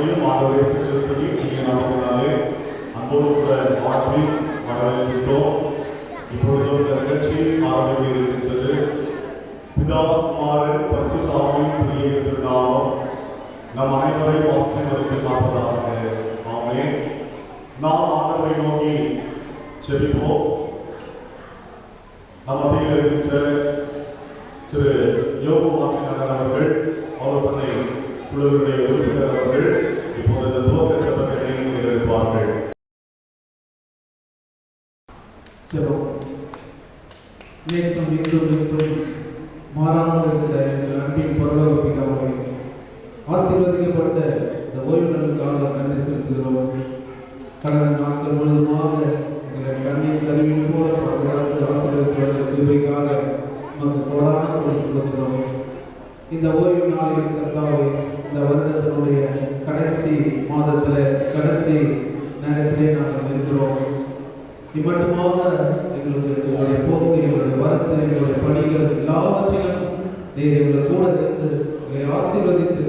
நாமத்தையும் ஆண்டவர் இயேசு கிறிஸ்துவின் இனிய நாமத்தினாலே அன்போடு கூட வாழ்த்தி வரவேற்கின்றோம். இப்பொழுது இந்த நிகழ்ச்சி ஆரம்பிக்க இருக்கின்றது. பிதா குமாரன் பரிசுத்த ஆவியின் நாமம் நம் அனைவரையும் ஆசீர்வதிப்பதாக. ஆமென். நாம் ஆண்டவரை நோக்கி செபிப்போம். நம் மத்தியில் இருக்கின்ற திரு யோகு வாக்கினர் அவர்கள், ஆலோசனை குழுவினுடைய உறுப்பினர் அவர்கள் இப்போது இந்த துவக்க ஜெபத்தினை எடுப்பார்கள். நேற்றும் இன்றும் என்றும் மாறாமல் இருக்கிற எங்கள் அன்பின் பரலோக பிதாவே, ஆசீர்வதிக்கப்பட்ட இந்த ஓய்வு நாளுக்காக நன்றி செலுத்துகிறோம். கடந்த நாட்கள் முழுவதுமாக எங்களை கண்ணீர் கருவியின் போல பாதுகாத்து ஆசீர்வதிப்பதற்கு கிருபைக்காக நமக்கு கோடான செலுத்துகிறோம். இந்த ஓய்வு நாளில் கர்த்தாவே, இந்த வருடத்தினுடைய கடைசி மாதத்தில் கடைசி நேரத்திலே நாங்கள் இருக்கிறோம். இம்மட்டுமாக எங்களுடைய போக்கு, எங்களுடைய வரத்து, எங்களுடைய பணிகள் எல்லாவற்றிலும் நீர் எங்களை கூட இருந்து எங்களை ஆசீர்வதித்து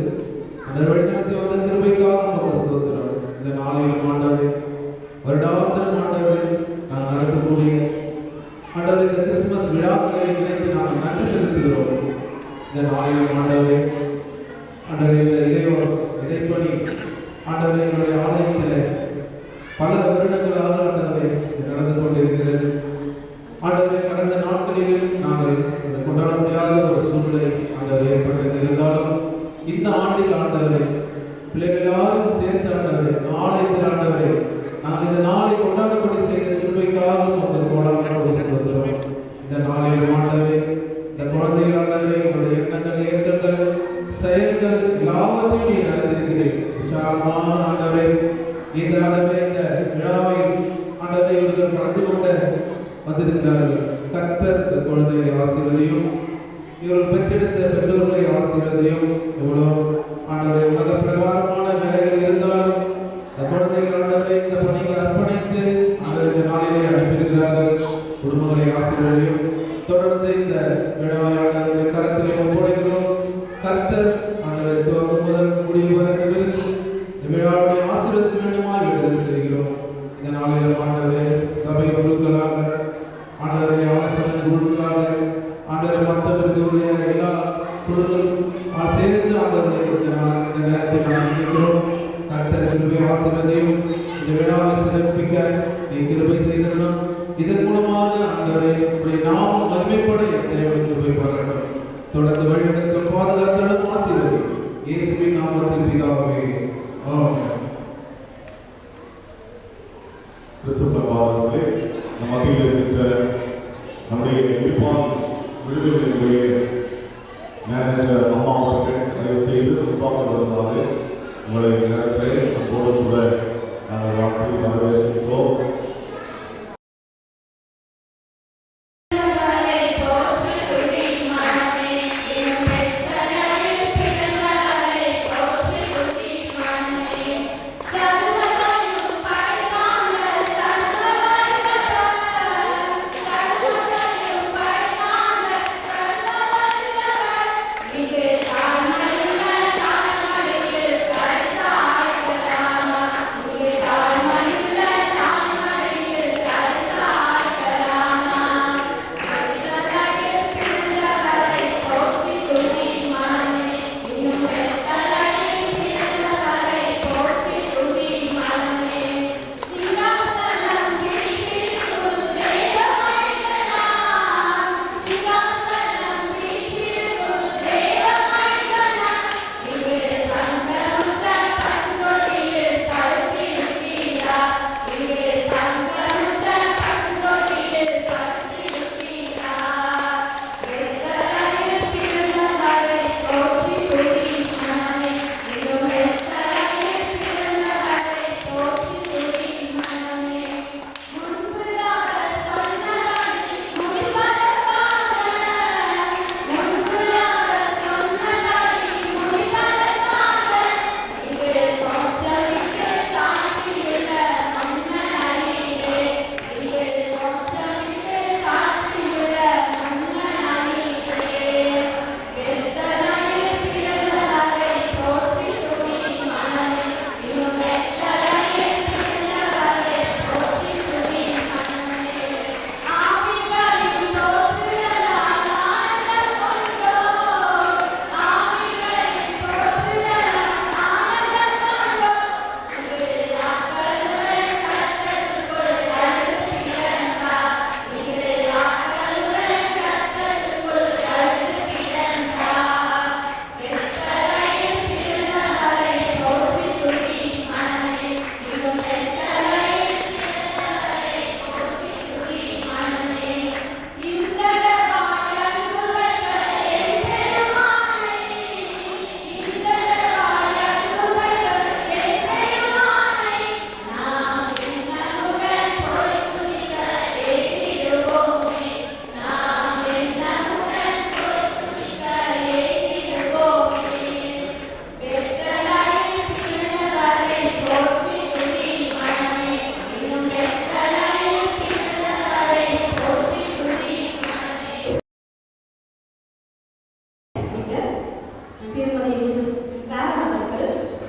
அந்த வழிநடத்தி வந்த கிருபைக்காக நமக்கு சுதந்திரம். இந்த நாளில் ஆண்டவரே, வருடாந்திரம் ஆண்டவரே, நாங்கள் நடத்தக்கூடிய ஆண்டவரே இந்த கிறிஸ்துமஸ் விழாக்களை இணைத்து நாங்கள் நன்றி செலுத்துகிறோம். இந்த நாளில் ஆண்டவரே, ஆண்டவரே இந்த இறைப்பணி ஆண்டவரே எங்களுடைய ஆலயத்தில் பல வருடங்களாக ஆண்டவரே நடந்து கொண்டிருக்கிறது. ஆண்டவரே, கடந்த நாட்களில் நாங்கள் கொண்டாட முடியாத ஒரு சூழ்நிலை ஆண்டவரே ஏற்பட்டது. இருந்தாலும் இந்த ஆண்டில் ஆண்டவரே பிள்ளைகள் எல்லாரும் சேர்ந்து ஆண்டவரே ஆலயத்தில் ஆண்டவரே நாங்கள் இந்த நாளை கொண்டாடப்படி செய்த கிருபைக்காக நமக்கு கோடான சொல்கிறோம். இந்த நாளில் ஆண்டவரே இந்த குழந்தைகள் ஆண்டவரே உங்களுடைய எண்ணங்கள், ஏக்கங்கள், செயல்கள் எல்லாவற்றையும் நீ அறிந்திருக்கிறேன். உற்சாகமான ஆண்டவரே இந்த ஆண்டவரே இந்த விழாவை ஆண்டவரே இவர்கள் கலந்து கொண்ட வந்திருக்கிறார்கள். கர்த்தர் இந்த குழந்தையை ஆசீர்வதியும், இவர்கள் பெற்றெடுத்த பெற்றோர்களை ஆசீர்வதியும். எவ்வளோ ஆண்டவரை உலக பிரகாரமான வேலைகள் இருந்தாலும் இந்த குழந்தைகள் ஆண்டவரை இந்த பணிக்கு அர்ப்பணித்து ஆண்டவர் இந்த நாளிலே அனுப்பியிருக்கிறார்கள். குடும்பங்களை ஆசீர்வதியும். தொடர்ந்து இந்த விழாவை ஆண்டவரை கரத்திலே ஒப்படைக்கிறோம். கர்த்தர் ஆண்டவரை துவக்கம் முதல் முடிவு வரைக்கும் இருந்து இந்த விழாவுடைய ஆசீர்வாதம் வேண்டுமா எழுதி செய்கிறோம். இந்த நாளில் ஆண்டவரே சபை குழுக்களாக ஆண்டவரை ஆலோசனை குழுக்களாக ஆண்டவரை மற்றவர்களுடைய எல்லா குழுக்களும் சேர்ந்து ஆண்டவரை இந்த நேரத்தில் நான் நினைக்கிறோம். கர்த்தர் கிருபை ஆசீர்வதியும். இந்த விழாவை சிறப்பிக்க நீ கிருபை செய்திடணும். இதன் மூலமாக ஆண்டவரை உடைய நாமம் மகிமைப்பட தேவன் கிருபை பாராட்டும். தொடர்ந்து வழிநடத்தும் பாதுகாத்தலும் ஆசீர்வதி இயேசுவின் நாமத்தில் பிதாவே, ஆமென். கிறிஸ்துவ மத்தியில் இருக்கின்ற நம்முடைய இருப்பால் விடுதலையினுடைய மேனேஜர் அம்மா அவர்கள் தயவு செய்து குறிப்பாக வருவதாக உங்களை நேரத்தை நம்மோடு கூட நாங்கள் வாழ்க்கை வரவேற்கின்றோம். Because I'm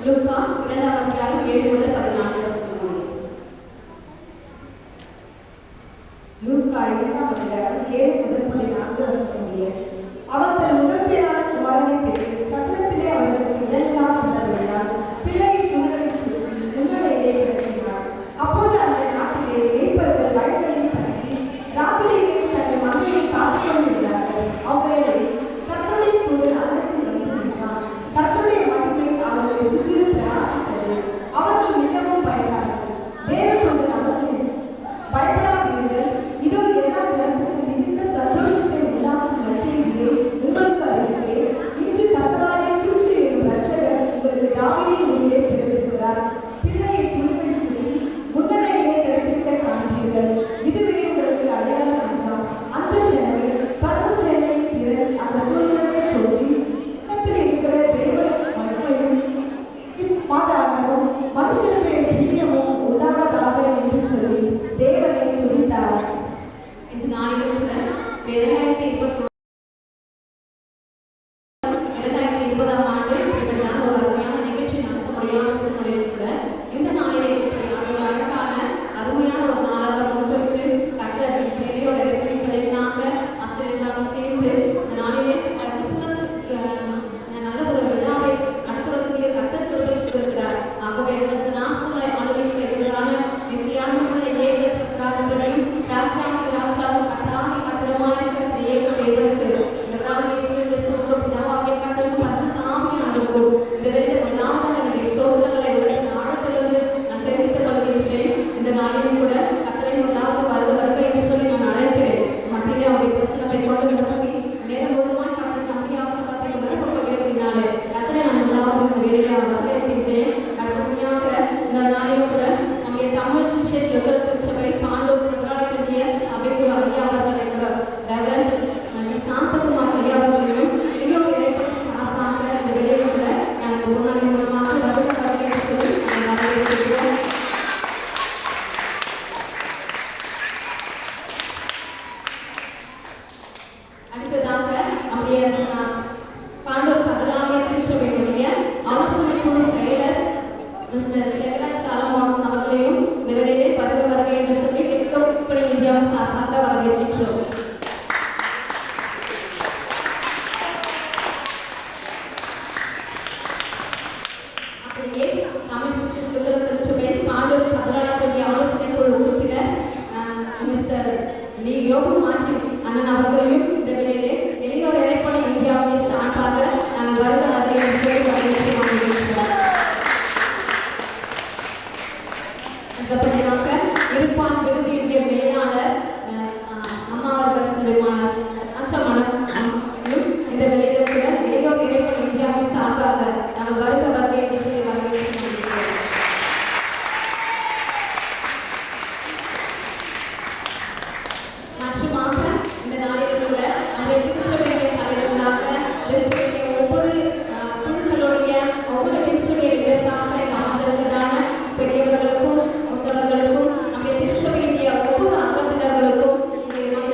லூக்கா 2ஆம் அதிகாரம் 7 முதல் 14 வசனம். லூக்கா 2ஆம் அதிகாரம் 7 முதல் 14 வசனம். அவர் தன் முதற்பேரான குமாரனை பெற்று சக்கரத்திலே அவர்களுக்கு இடமில்லாத உணர்வையால் பிள்ளையின் துணிகளை சுற்றி முன்னடையிலே கிடத்தினார். அப்போது அந்த நாட்டிலே மேய்ப்பர்கள் வயல்களில் தங்கி ராத்திரியிலே தங்கள் மந்தையை காத்துக் கொண்டிருந்தார்கள். அவ்வேளை கர்த்தருடைய தூதன் அங்கத்தில் வந்து நின்றார். கர்த்தருடைய மகிமை அவர்களை சுற்றிலும் பிரகாசித்தது. அவர்கள் மிகவும் பயந்தார்கள். தேவதூதன் அவர்கள் பயப்படாதீர்கள், இதோ எல்லா ஜனத்துக்கும் மிகுந்த சந்தோஷத்தை உண்டாக்கும் நற்செய்தியை உங்களுக்கு அறிவிக்கிறேன். இன்று கர்த்தராகிய கிறிஸ்து என்னும் இரட்சகர் உங்களுக்கு தாவீதின் ஊரிலே பிறந்திருக்கிறார். பிள்ளையை துணிவில் சுற்றி முன்னணியிலே கிடப்பிக்க காண்பீர்கள். இதுவே உங்களுக்கு அடையாளம் என்றார். அந்த க்ஷணமே பரமசேனையின் திரள் அந்த தூதனை தோன்றி உலகத்தில் இருக்கிற தேவ மகிமையும் சமாதானமும் மனுஷர் மேல் பிரியமும் உண்டாவதாக என்று சொல்லி தேவனை துதித்தார். இந்த நாளிலும் கூட 2020 2020ஆம் ஆண்டு இப்படிப்பட்ட ஒரு அருமையான நிகழ்ச்சி நடத்த முடியாத சூழ்நிலையில் கூட இந்த நாளிலே ஒரு அழகான அருமையான ஒரு நாளாக முன்வைத்து கர்த்தர் பெரியோர் இறைவனாக ஆசிரியர்களாக சேர்ந்து இந்த நாளிலே கிறிஸ்துமஸ் நல்ல ஒரு விழாவை நடத்துவதற்கு கர்த்தர் கிருபை செய்திருக்கிறார். ஆகவே நாசங்களை ஆளுகை செய்கிறான நித்தியான ஏக சக்கராதிபதியும் ராஜாவுக்கு ராஜாவும் கர்த்தாவை கர்த்தருமாயிருக்கிற ஏக தேவனுக்கு கர்த்தாவே இயேசு கிறிஸ்துவுக்கு பிதாவாகிய கர்த்தருக்கும் பரிசுத்த ஆவியானவருக்கும் இந்த வேளையில் எல்லாருடைய ஸ்தோத்திரங்களை உலகின் ஆழத்திலிருந்து நான் தெரிவித்துக் கொள்கிறேன். இந்த நாளிலும் கூட கர்த்தரை முதலாவது வருக என்று சொல்லி நான் அழைக்கிறேன். மத்தியிலே அவருடைய பிரசனத்தை கொண்டு விடப்படி நேரம் முழுவதுமாய் கர்த்தர் நம்முடைய ஆசீர்வாதத்தை வரப்போகிறதுனாலே கர்த்தரை நான் முதலாவது இந்த வேளையில் வரவேற்கின்றேன். அடுத்தபடியாக இந்த நாளிலும் கூட நம்முடைய தமிழ் சுவிசேஷ திருச்சபை பாண்டூர் கர்த்தராகிய சபைக்கு ஐயா அவர்கள் ரெவரண்ட் சாந்தகுமார் ஐயா அவர்களையும் இளையோர் இறைப்பணி சார்பாக இந்த வேளையில் கூட எனக்கு முன்னாடி மூலமாக வருவதாக சொல்லி நான் வரவேற்கிறேன். அடுத்ததாக நம்முடைய பாண்டூர் கர்த்தராகிய திருச்சபையினுடைய ஆலோசனை குழு செயலர் மிஸ்டர் ஜெகராஜ் சாலமோன் அவர்களையும் இந்த வேளையிலே வருக என்று சொல்லி கிறிஸ்தவ இந்தியா சார்பாக வரவேற்கின்றோம். அப்படியே தமிழ் சுற்றுலா திருச்சபை பாண்டூர் கர்த்தராகிய ஆலோசனை குழு உறுப்பினர் மிஸ்டர் யோகு மாற்றி அண்ணன் அவர்களையும் இந்த வேளையிலே இளையோர் இறைப்பணி இந்தியாவுடைய சார்பாக நாங்கள் வருக என்று சொல்லி வரவேற்கிறோம். அதுக்கப்புறமாக இருப்பான் விடுதியுடைய மேலாளர் அம்மா அவர்கள் சிறுமான இந்த வேளையில கூட இளையோர் இறைப்பணி இந்தியாவை சார்பாக நாங்கள் வருக என்று சொல்லி வரவேற்கிறோம். மற்றமாக இந்த நாளில் கூட நிறைய திருச்சபைகளை தலைவர்களாக திருச்சபையை ஒவ்வொரு குழுக்களுடைய ஒவ்வொரு டிப்ஸுடைய இலசாக அமர்ந்திருக்கிறதான பெரியவர்களுக்கும் மூத்தவர்களுக்கும் நம்முடைய திருச்சபையுடைய ஒவ்வொரு அங்கத்தினர்களுக்கும்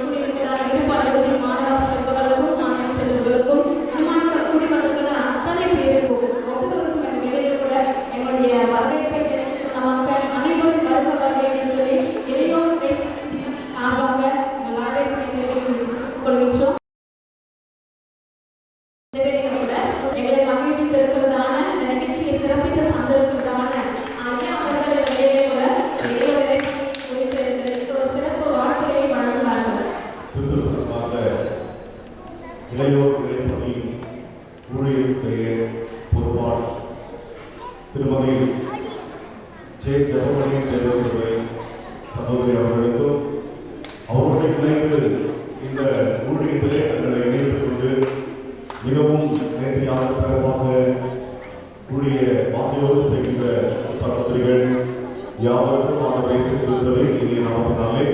கூடியிருக்கிறார் இருப்பாளர்களுடைய மாணவ செல்வர்களுக்கும் மாணவ செல்வர்களுக்கும் அனுமானங்கள் கூடி வந்திருக்கிற அத்தனை பேருக்கும் ஒவ்வொருவருக்கும் இந்த வேலையில் கூட எங்களுடைய வரவேற்பை தெரிவித்து நமக்கு அனைவரும் வருக என்று சொல்லி இளையோர் சார்பாக வரவேற்பை தெரிவித்துக் கொள்கின்றோம். இந்த வேலையில் கூட எங்களை மகிழ்வித்து இருக்கிறதான இந்த நிகழ்ச்சியை சிறப்பித்து தந்திருக்கிறதான ஐயா அவர்கள் வேலையிலே கூட இளையோரை குறித்து எங்களுக்கு ஒரு சிறப்பு வாழ்க்கையை வழங்குவார்கள். கிறிஸ்துவுக்காக இளையோர் இறைப்பணி ஊழியருடைய பொறுப்பாளர் திருமதி ஜெபமணி தேவருடைய சகோதரி அவர்களுக்கும் அவருடைய இணைந்து இந்த ஊழியத்திலே தங்களை இணைத்துக் கொண்டு மிகவும் நேர்த்தியாக சிறப்பாக ஊழிய வார்த்தையோடு செய்கின்ற சகோதரிகள் யாவருக்கும் ஆண்டவரை கிறிஸ்துவை இங்கே நாமத்தினாலே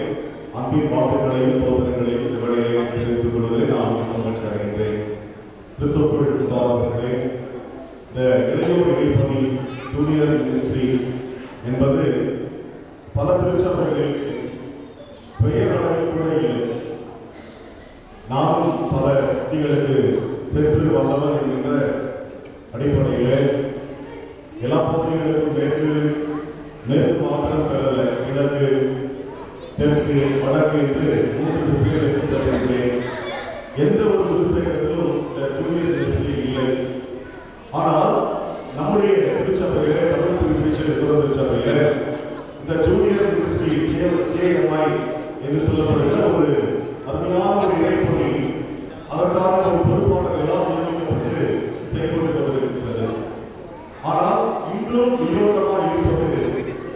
அன்பின் வார்த்தைகளையும் சோதனைகளையும் இந்த வேளையிலே தெரிவித்துக் கொள்வதில் நான் மகிழ்ச்சி அடைகின்றேன். கிறிஸ்துவுக்குள் உண்டானவர்களே, இந்த இளையோர் இறைப்பணி ஜூனியர் மினிஸ்ட்ரி என்பது பல திருச்சபைகளில் பெயர் அளவில் கூட இல்லை. நானும் பல பட்டிகளுக்கு சென்று வந்தவர் என்கின்ற அடிப்படையில் எல்லா பகுதிகளுக்கும் மேற்கு மாத்திரம் செல்லல, கிழக்கு, தெற்கு, வடக்கு என்று 3 திசைகளுக்கு செல்கின்றேன். எந்த ஒரு திசைகளிலும் இந்த ஜூனியர் மினிஸ்ட்ரி இல்லை. ஆனால் நம்முடைய திருச்சபையிலே, தமிழ் சுவிசேஷ திருச்சபையிலே இந்த ஜூனியர் மினிஸ்ட்ரி JMI என்று சொல்லப்படுகிற ஒரு அருமையான ஒரு இணைப்பணி, அதற்கான ஒரு பொறுப்பாளர்கள் எல்லாம் நியமிக்கப்பட்டு செயல்பட்டு கொண்டிருக்கின்றது. ஆனால் இன்றும் உயிரோட்டமாக இருப்பது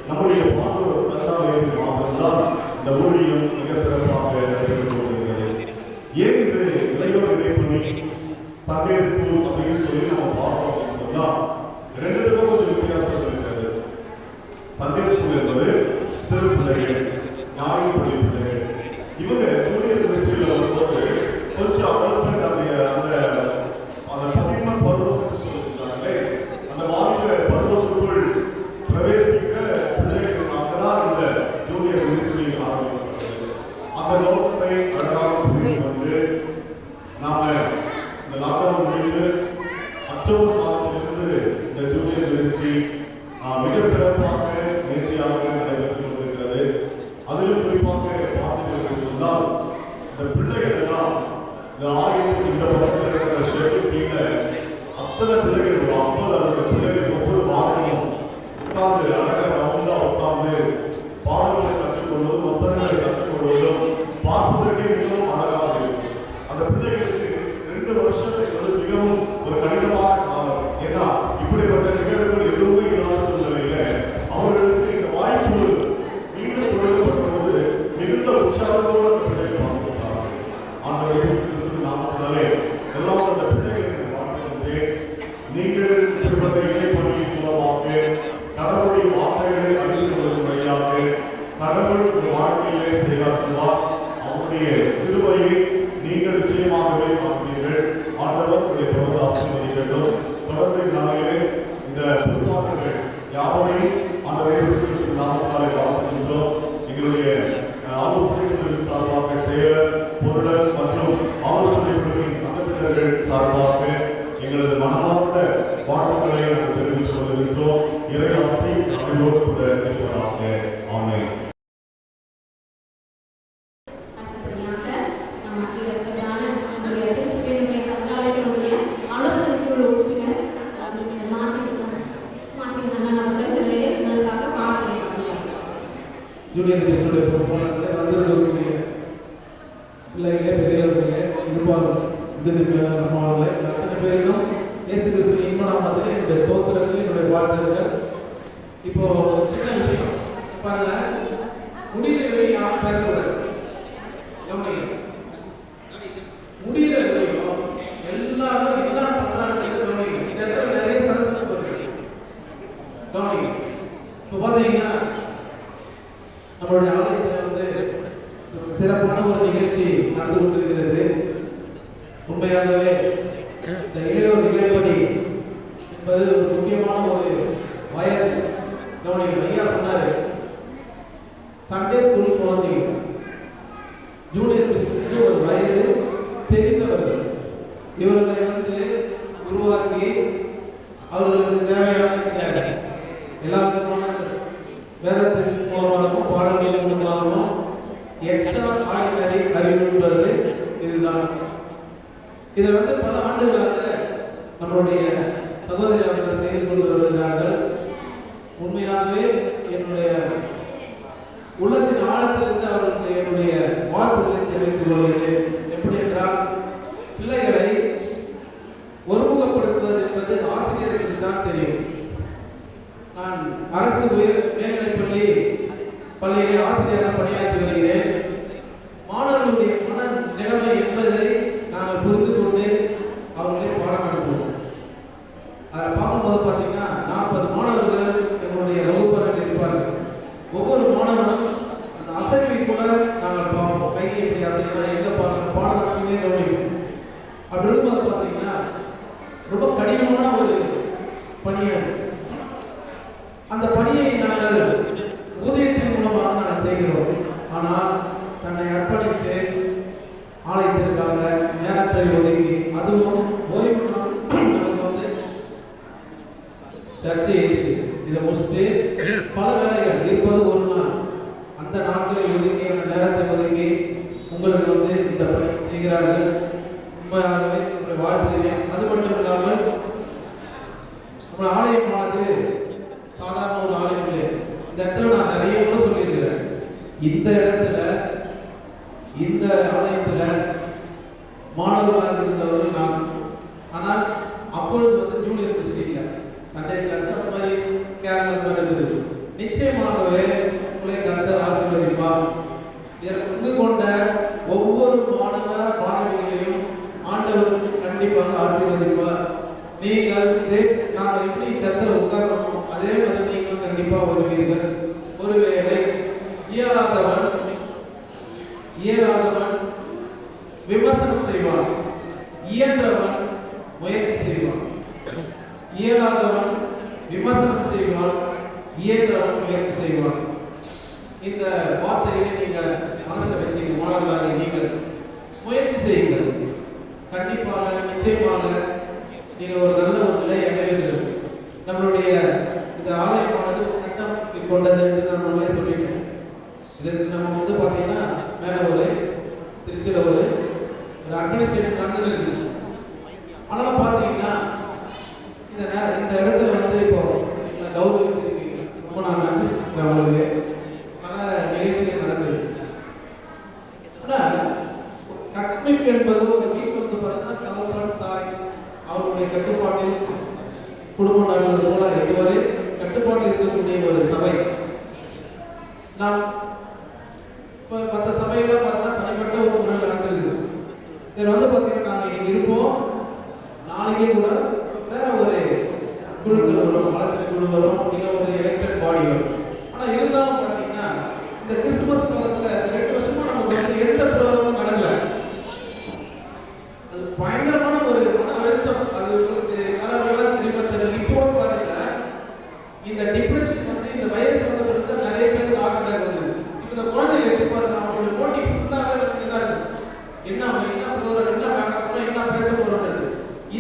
நம்முடைய பாண்டவர் கத்தாலயத்தில் மாத்திரம்தான் இந்த ஊழியம் மிக சிறப்பாக நடைபெற்று கொண்டிருக்கிறது. ஏன் இது இளையோர் இணைப்பணி சண்டே ஸ்கூல் அப்படின்னு சொல்லி நம்ம பார்த்தோம் அப்படின்னு சொன்னா, ரெண்டுத்துக்கும் கொஞ்சம் வித்தியாசம் இருக்கிறது. சண்டே ஸ்கூல் என்பது சிறு பிள்ளைகள், ஞாயிறு பள்ளி பிள்ளைகள். இவங்க ஜூனியர் மினிஸ்ட்ரியில் வரும்போது கொஞ்சம் அடல்ட் அந்த பதின்ம பருவம் என்று சொல்லியிருந்தாங்களே, அந்த வாலிப பருவத்துக்குள் பிரவேசிக்கிற பிள்ளைகளுக்காக தான் இந்த ஜூனியர் மினிஸ்ட்ரி ஆரம்பிக்கப்பட்டது. அந்த நோக்கத்தை அழகாக புரிந்து வந்து நாம இந்த லாக்டவுன் முடிந்து அக்டோபர் மாதத்திலிருந்து இந்த ஜூனியர் மினிஸ்ட்ரி மிக சிறப்பாக நேர்த்தியாக நடைபெற்று கொண்டிருக்கிறது. அதிலும் குறிப்பாக பார்த்தீர்கள் சொன்னால், இந்த பிள்ளைகள் எல்லாம் இந்த ஆலயத்துக்கு இந்த பக்கத்தில் இருக்கிற ஷெட்யூல அத்தனை பிள்ளைகள், ஒரு 50-60 பிள்ளைகள் ஒவ்வொரு வாரமும் உட்கார்ந்து அழகாக ரவுண்டா உட்கார்ந்து பாடல்களை கற்றுக்கொள்வதும் வசனங்களை கற்றுக்கொள்வதும் பார்ப்பதற்கே மிகவும் அழகாக இருக்கும். அந்த பிள்ளைகளுக்கு 2 வருஷத்தை மிகவும் ஒரு கடினமான காலம். ஏன்னா இப்படிப்பட்ட நிகழ்வுகள் எதுவுமே இல்லாத சூழ்நிலையில அவர்களுக்கு இந்த வாய்ப்பு மீண்டும் கொடுக்கப்பட்ட போது மிகுந்த உற்சாகத்தோடு அந்த பிள்ளைகள் பார்க்கிறார்கள். ஆண்டவர் இயேசு கிறிஸ்துவின் நாமத்தினாலே எல்லாம் அந்த பிள்ளைகளுக்கு வாழ்த்துகின்றேன். நீங்கள் இப்படிப்பட்ட இணைப்பணியின் மூலமாக கடவுளுடைய வார்த்தைகளை அறிந்து கொள்ளும் வழியாக கடவுள் உங்கள் வாழ்க்கையிலே செயலாற்றுவார். அவருடைய கிருபையை நீங்கள் நிச்சயமாகவே பார்க்கிறீர்கள். ஆண்டவர் உங்களை தொடர்ந்து ஆசீர்வதிக்கட்டும். தொடர்ந்து நாளிலே இந்த பொறுப்பாளர்கள் யாவரையும் ஆண்டவர் இயேசு கிறிஸ்துவின் நாமத்தினாலே வாழ்த்துகின்றோம். எங்களுடைய ஆலோசனை குழுவின் சார்பாக செயலர், பொருளர் மற்றும் ஆலோசனை குழுவின் அங்கத்தினர்கள் சார்பாக எங்களது மனமார்ந்த வாழ்த்துக்களை நாங்கள் தெரிவித்துக் கொள்கின்றோம். இறை ஆசை அனைவரோடு கூட இருப்பதாக. ஆமென். ஜூனியர் மினிஸ்ட்ரியுடைய பொறுப்பாளர்கள், வந்திருக்கக்கூடிய பிள்ளைகளே, பெரியவர்களே, இருப்பார்கள், நம்மளை அத்தனை பேரிலும் இயேசு கிறிஸ்துவின் இன்ப நாமத்திலே என்னுடைய தோத்திரங்கள், என்னுடைய வாழ்த்துக்கள். இப்போ சின்ன விஷயம் பாருங்க, முடிகிற யாரும் பேசக்கூடாது. முடிகிற எல்லாரும் என்ன பண்றாங்க கவனிங்க. இந்த இடத்துல நிறைய சரஸ்வரம் இருக்கு, கவனிங்க. இப்போ பார்த்தீங்கன்னா நம்மளுடைய ஆலயத்தில் வந்து சிறப்பான ஒரு நிகழ்ச்சி நடந்து கொண்டிருக்கிறது. உண்மையாகவே இந்த இளையோர் நிகழ்ப்பணி என்பது ஒரு முக்கியமான ஒரு வயது. கவனிங்க, ஐயா சொன்னாரு சண்டே ஸ்கூல் குழந்தைங்க, ஜூனியர் மினிஸ்ட்ரிக்கு ஒரு வயது தெரிந்தவர்கள். இவர்களை வந்து உருவாக்கி அவர்களுக்கு தேவையான எல்லா விதமான வேதத்தின் மூலமாகவும் பாடல்களின் மூலமாகவும் எக்ஸ்ட்ரா ஆர்டினரி அறிவுறுவது இதுதான். இதை வந்து பல ஆண்டுகளாக நம்மளுடைய சகோதரி அவர்கள் செய்து கொண்டு வருகிறார்கள். உண்மையாகவே என்னுடைய உள்ளத்தின் ஆழத்திலிருந்து அவர்களுக்கு என்னுடைய வாழ்த்துக்களை தெரிவித்துக் கொள்கிறேன். எப்படி என்றால், பிள்ளைகளை ஒருமுகப்படுத்துவது என்பது ஆசிரியர்களுக்கு தான் தெரியும். நான் அரசு மேல்நிலைப் பள்ளியிலே ஆசிரியராக பணியாற்றி வருகிறேன். மாணவர்களுடைய மன நிலைமை என்பதை நாங்கள் புரிந்து கொண்டு அவர்களை பாடம் நடத்துவோம். அதை பார்க்கும்போது பார்த்தீங்கன்னா 40 மாணவர்கள் எங்களுடைய வகுப்பறையில் இருப்பார்கள். ஒவ்வொரு மாணவனும் அந்த அசைவை கூட நாங்கள் பார்ப்போம். கையை எப்படி அசைக்கலாம், எங்கே பார்க்கணும், பாடம் நடத்துமே கவனிக்கும். அப்படி இருக்கும்போது பார்த்தீங்கன்னா ரொம்ப கடினமான ஒரு பணியாக அந்த பணியை நாங்கள் சர்ச்சை இருக்கு. இதை முடிச்சுட்டு பல வேலைகள் இருப்பது ஒரு நாள், அந்த நாட்களை ஒதுக்கி அந்த நேரத்தை ஒதுக்கி உங்களுக்கு வந்து இந்த பணி செய்கிறார்கள். உண்மையாகவே உங்களை வாழ்த்துகிறேன். அது மட்டும் இல்லாமல் நம்ம ஆலயமானது சாதாரண ஒரு ஆலயம் இல்லை. இந்த இடத்துல நான் நிறைய கூட சொல்லியிருக்கிறேன். இந்த இடத்துல இந்த ஆலயத்துல மாணவர்களாக இருந்தவர்கள் நான். ஆனால் அப்பொழுது வந்து ஜூனியர் கிறிஸ்டின்ல சண்டே கிளாஸ் அந்த மாதிரி கேரளா மாதிரி இருந்தது. நிச்சயமாகவே உங்களை கர்த்தர் ஆசீர்வதிப்பார். இதற்கு பங்கு கொண்ட ஒவ்வொரு மாணவ மாணவிகளையும் ஆண்டவர் கண்டிப்பாக ஆசீர்வதிப்பார். நீங்கள் நாங்கள் எப்படி இந்த இடத்துல உட்கார்றோமோ அதே மாதிரி நீங்கள் கண்டிப்பாக வருவீர்கள். ஒருவேளை இயலாதவன் விமர்சனம் செய்வான், இயன்றவன் முயற்சி செய்வான். இயலாதவன் விமர்சனம் செய்வான், இயன்றவன் முயற்சி செய்வான். இந்த வார்த்தைகளை நீங்க மனசுல வச்சுக்க. மாணவர்களாக நீங்கள் முயற்சி செய்யுங்கள். கண்டிப்பாக நிச்சயமாக நீங்கள் ஒரு நல்ல ஒரு நிலையை அடைவீர்கள். நம்மளுடைய இந்த ஆலயமானது ஒரு கட்டம் கொண்டது என்று நான் முன்னே சொல்லிட்டேன். இதுக்கு நம்ம வந்து பார்த்தீங்கன்னா மேலே ஒரு திருச்சியில் ஒரு அட்மினிஸ்ட்ரேஷன் நடந்துருக்கு. ஆனால் பார்த்தீங்கன்னா இந்த இடத்துல வந்து இப்போ கௌரவிச்சிருக்கீங்க. ரொம்ப நான் நன்றி அவங்களுக்கு. ஆனால் நிகழ்ச்சிகள் நடந்தது. ஆனால் கட்டமைப்பு என்பது ஒரு வீட்டு வந்து பார்த்தீங்கன்னா தகவல் தாய் அவருடைய கட்டுப்பாட்டில் குடும்பம் நடந்தது போல இதுவரை கட்டுப்பாட்டில் இருக்கக்கூடிய ஒரு சபை. நாம் இப்போ மற்ற சபையெல்லாம் பார்த்தீங்கன்னா தனிப்பட்ட ஒரு முறையில் நடந்திருக்கு. இதில் வந்து பார்த்தீங்கன்னா நாங்கள் இன்னைக்கு இருப்போம், நாளைக்கே கூட வேற ஒரு குழுக்கள் வரும், வளர்ச்சி குழு வரும், இல்லை ஒரு எலெக்டட் பாடி வரும். ஆனால் இருந்தாலும் பார்த்தீங்கன்னா இந்த கிறிஸ்துமஸ் காலத்தில் 2 வருஷமா நமக்கு வந்து எந்த ப்ரோக்ராமும் நடக்கல. அது பயங்கரமான ஒரு மன அழுத்தம். அது கலவரம் திரும்பத்தல். இப்போ பாருங்க இந்த டிப்ரெஷன் வந்து இந்த வைரஸ் வந்தபோது நிறைய பேருக்கு ஹார்ட் அட்டாக் வந்தது. இப்போ இந்த குழந்தைகள் எடுத்து பாருங்க, அவங்களோட போட்டி ஃபுல்லாக இருக்கு. என்ன ப்ரோக்ராம், என்ன நடக்கணும், என்ன பேச போறோம்ன்றது.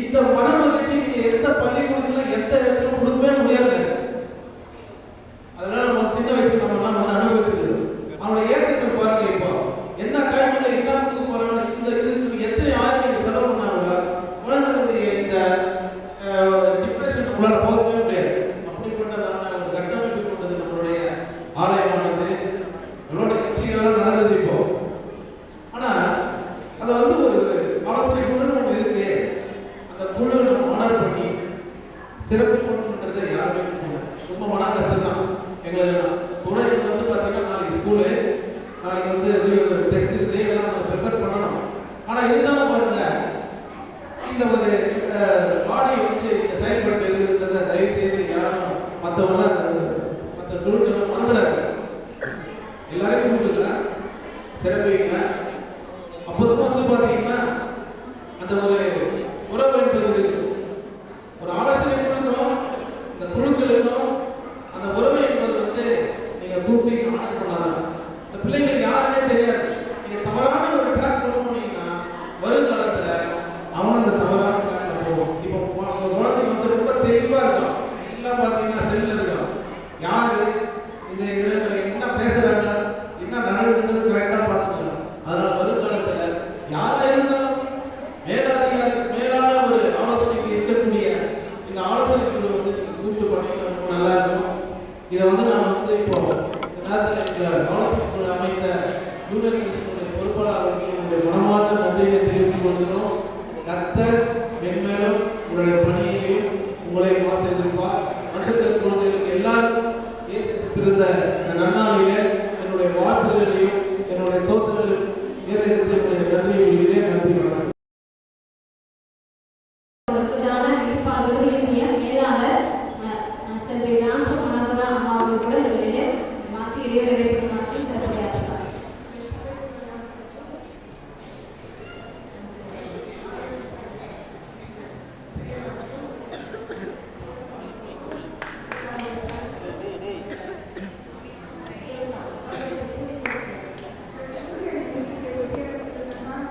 இந்த மன மகிழ்ச்சி எந்த பள்ளிக்கூடத்துல எந்த இடத்துல கொடுக்கவே முடியாது. அதனால நம்ம சின்ன வயசுல நம்ம எல்லாம் வந்து அனுபவிச்சது. அவனோட ஏக்கத்தை பாருங்க. இப்போ எந்த டைம்ல எல்லாத்துக்கும் போறாங்க. இந்த இதுக்கு எத்தனை ஆயிரம் செலவு பண்ணாங்க. குழந்தைகளுடைய இந்த டிப்ரெஷன் நம்மளால போகவே முடியாது. அப்படிப்பட்டதான ஒரு கட்டமைப்பு கொண்டது நம்மளுடைய ஆலயமானது. நம்மளோட கட்சிகள்லாம் நடந்தது இப்போ. ஆனா அதை வந்து ஒரு ஆலோசனை குழு ஒன்று இருக்கு. அந்த குழு நம்ம ஆனர் பண்ணி சிறப்பு பண்ணணுன்றது யாருமே ரொம்ப மன கஷ்டம் தான் எங்களுக்கு. கூட இது வந்து பார்த்தீங்கன்னா நாளைக்கு ஸ்கூலு, நாளைக்கு வந்து டெஸ்ட் இருக்கு, இதெல்லாம் நம்ம ப்ரிப்பேர் பண்ணணும். ஆனால் இருந்தாலும் பாருங்க இந்த ஒரு பாடி வந்து இந்த செயல்பட்டு இருக்கிறத தயவு செய்து யாரும் மற்ற குழுக்களை மறந்துடாது. எல்லாரையும் கூப்பிடுங்க, சிறப்பிங்க. அப்போதும் வந்து பார்த்தீங்கன்னா அந்த ஒரு உறவு என்பது இருக்கு. ஒரு ஆலோசனை குழுக்களும் இந்த குழுக்களுக்கும் அந்த உறவு என்பது வந்து நீங்க கூப்பிட்டு ஆனர் பண்ணாதான். இந்த பிள்ளைங்களுக்கு யாருன்னே தெரியாது. நீங்க தவறான ஒரு ட்ராக் கொண்டு போனீங்கன்னா வருங்காலத்துல அவன் அந்த தவறான ட்ராக்ல போவான். இப்போ குழந்தைங்க வந்து ரொம்ப தெளிவா இருக்கும். எல்லாம் பார்த்தீங்கன்னா செல்ல இருக்கும். யாரு இந்த என்ன பேசுறாங்க, என்ன நடக்குதுன்றது கரெக்டா பார்த்துக்கலாம். அதனால வருங்காலத்துல யாரா இருந்தாலும் மேலான ஒரு ஆலோசனைக்கு இருக்கக்கூடிய இந்த ஆலோசனை குழு வந்து கூப்பிட்டு பண்ணீங்கன்னா ரொம்ப நல்லா இருக்கும். இதை வந்து நான் வந்து இப்போ நேரத்தில் ஆலோசனை குழு அமைத்த ஜூனியர் கிறிஸ்துவனுடைய பொறுப்பாளர்களுக்கு என்னுடைய மனமார்ந்த நன்றியை தெரிவித்துக் கொள்கிறோம். கர்த்தர் மென்மேலும் உங்களுடைய பணியையும் உங்களையும் ஆசீர்வதிப்பார். வந்திருக்கிற குழந்தைகளுக்கு எல்லாருக்கும் இயேசு பிறந்த இந்த நன்னாளிலே என்னுடைய வாழ்த்துகளையும் என்னுடைய தோற்றங்களையும் நேரெடுத்து என்னுடைய நன்றியை நன்றி வணக்கம். செல்வி ராஜமனோகரா அம்மாவோடு கூட இதிலே மாற்றி இடைவெளி மாற்றி சிறப்புரையாற்றுவார்.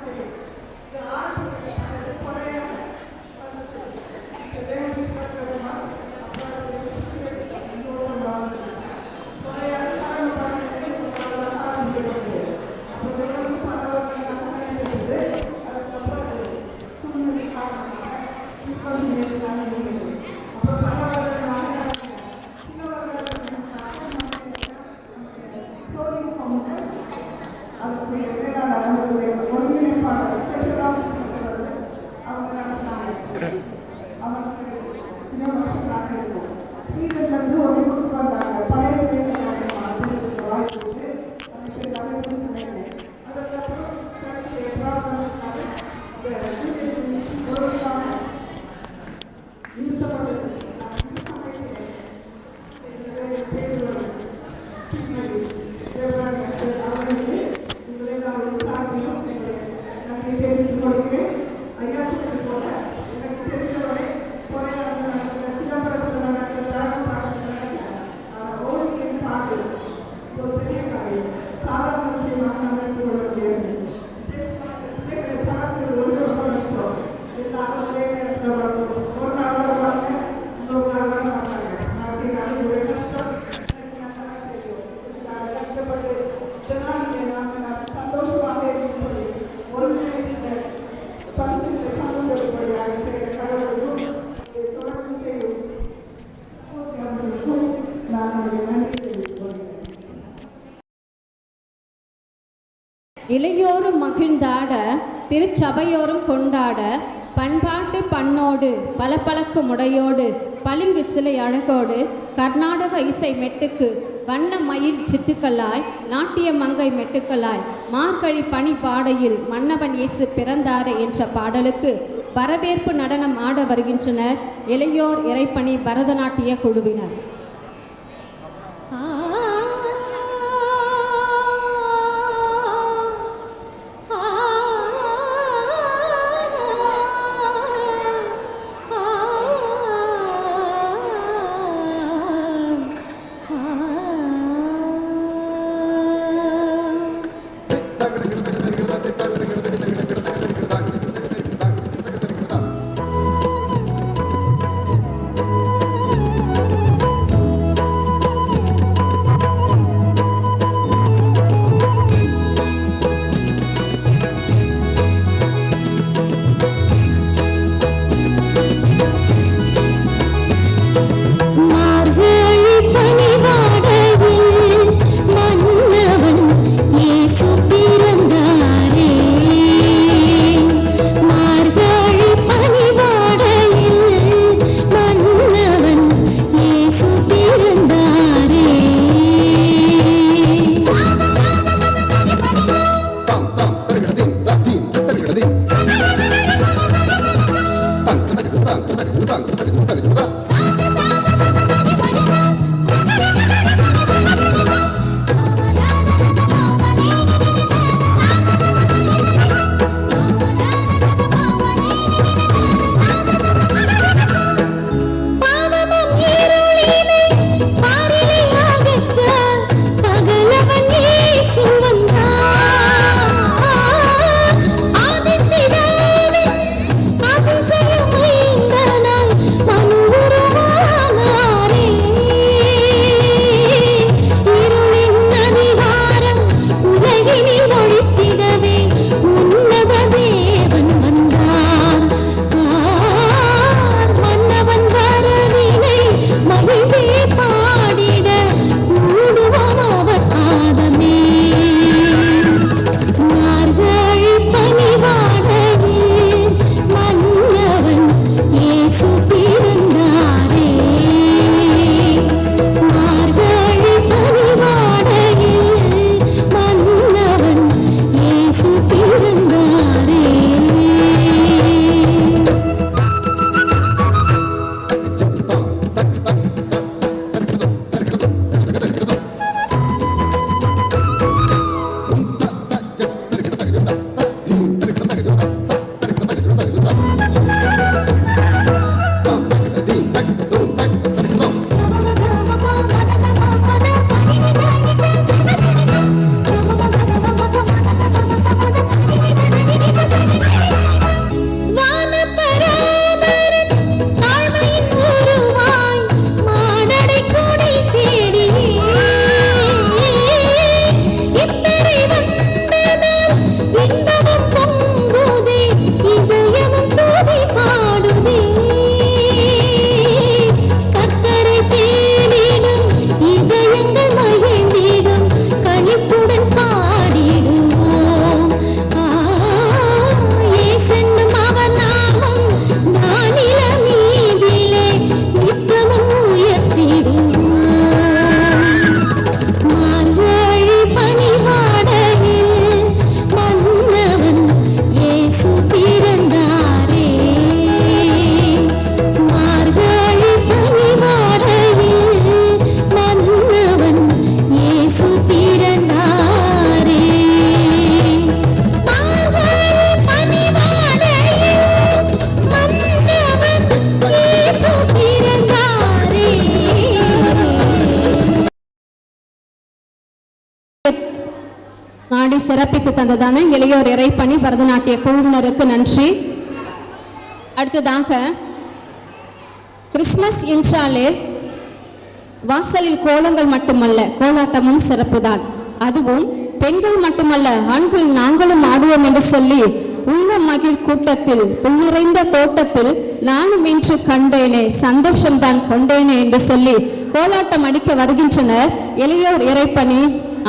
Gracias. இளையோரும் மகிழ்ந்தாட திருச்சபையோரும் கொண்டாட பண்பாட்டு பண்ணோடு பளபளக்கு முடையோடு பளிங்கு சிலை அழகோடு கர்நாடக இசை மெட்டுக்கு வண்ண மயில் சிட்டுக்களாய் நாட்டிய மங்கை மெட்டுக்களாய் மார்கழி பனி பாடையில் மன்னவன் இயேசு பிறந்தாரே என்ற பாடலுக்கு வரவேற்பு நடனம் ஆட வருகின்றனர் இளையோர் இறைப்பணி பரதநாட்டிய குழுவினர். ஆடி சிறப்பித்து தந்ததான இளையோர் இறைப்பணி பரதநாட்டிய குழுவினருக்கு நன்றி. அடுத்ததாக கிறிஸ்மஸ் என்றாலே வாசலில் கோலங்கள் மட்டுமல்ல, கோலாட்டமும் சிறப்புதான். அதுவும் பெண்கள் மட்டுமல்ல, ஆண்கள் நாங்களும் ஆடுவோம் என்று சொல்லி உள்ள மகிழ் கூட்டத்தில் உள்ளிறைந்த தோட்டத்தில் நானும் இன்று கண்டேனே, சந்தோஷம்தான் கொண்டேனே என்று சொல்லி கோலாட்டம் அடிக்க வருகின்றனர் இளையோர் இறைப்பணி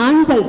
ஆண்கள்.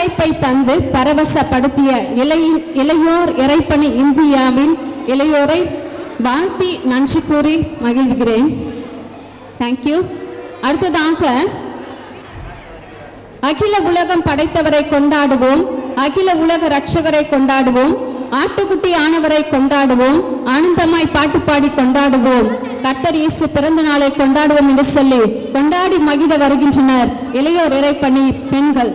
படைப்பை தந்து பரவசப்படுத்திய இளையோர் இறைப்பணி இந்தியாவின் இளையோரை வாழ்த்தி நன்றி கூறி மகிழ்கிறேன். தேங்க்யூ. அடுத்ததாக அகில உலகம் படைத்தவரை கொண்டாடுவோம், அகில உலக இரட்சகரை கொண்டாடுவோம், ஆட்டுக்குட்டி ஆனவரை கொண்டாடுவோம், ஆனந்தமாய் பாட்டு பாடி கொண்டாடுவோம், கர்த்தர் இயேசு பிறந்த நாளை கொண்டாடுவோம் என்று சொல்லி கொண்டாடி மகிழ வருகின்றனர் இளையோர் இறைப்பணி பெண்கள்.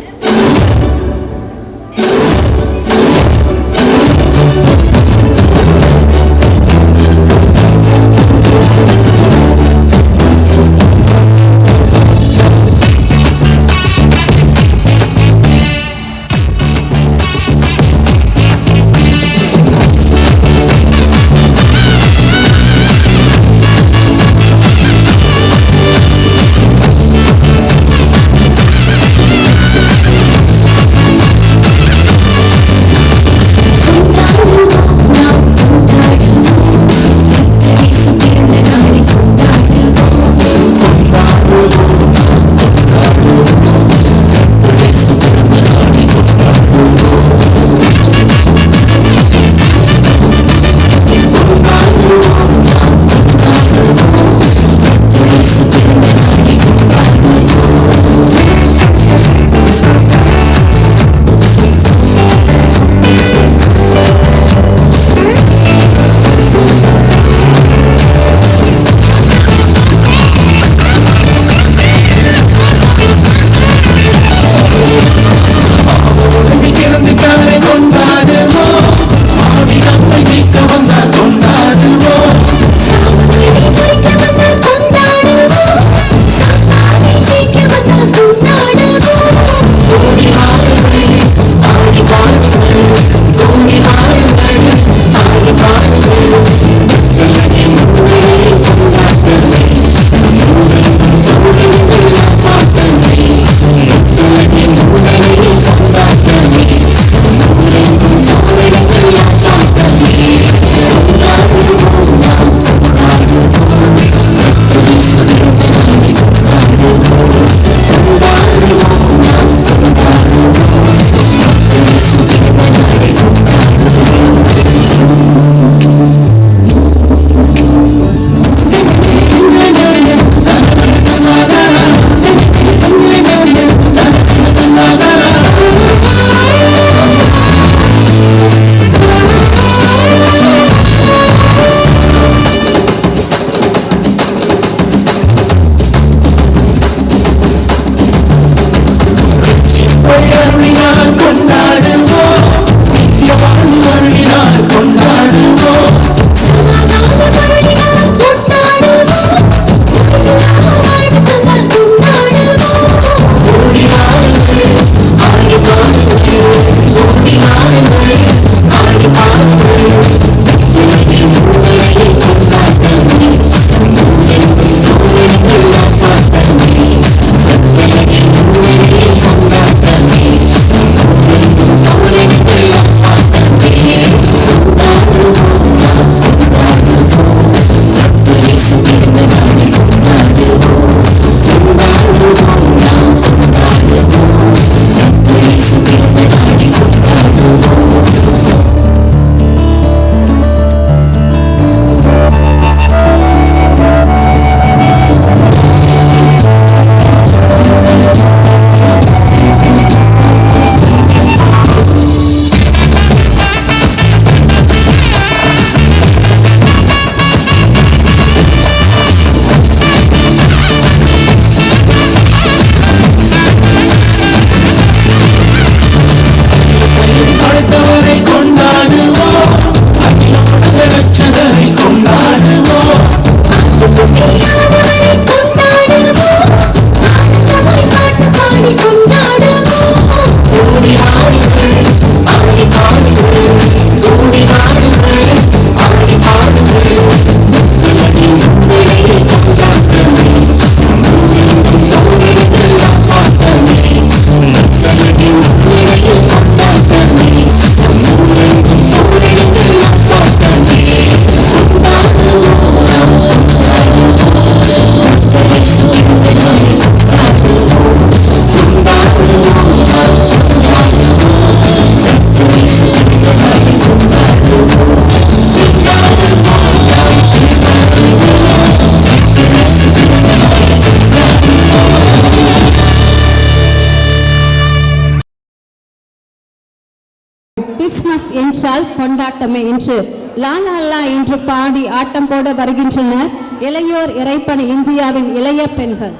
என்றால் கொண்டாட்டமே என்று லா லா லா என்று பாடி ஆட்டம் போட வருகின்றனர் இளையோர் இறைப்பணி இந்தியாவின் இளைய பெண்கள்.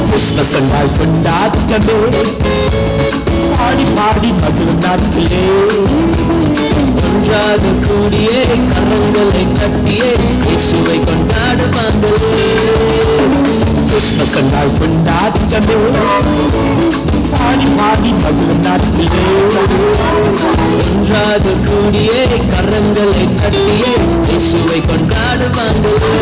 கிறிஸ்மஸ் கொண்டாட்டமே பாடி பாடி மகிழும் நாட்களே ஒன்றாக கூடியே கரங்களை தட்டியே இயேசுவை கொண்டாடுவாங்களே. கிறிஸ்மஸ் கொண்டாட்டமே பாடி பாடி மகிழும் நாட்களே ஒன்றாக கூடியே கரங்களை தட்டியே இயேசுவை கொண்டாடுவாங்களே.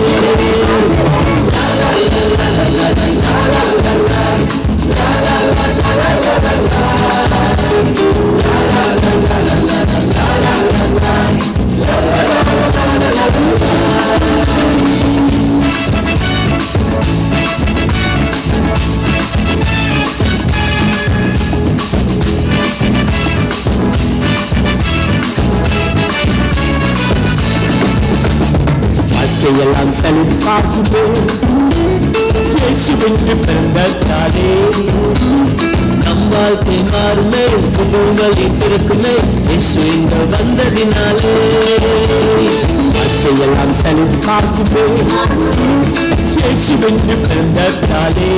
வாழ்க்கையெல்லாம் செழிப்பாக்குமே இயேசுவென்று பிறந்தாலே நம் வாழ்க்கை மாறுமே புதுவழி பிறக்குமே இயேசு இங்கு வந்ததினாலே. வாழ்க்கையெல்லாம் செழிப்பாக்குமே இயேசுவென்று பிறந்தாலே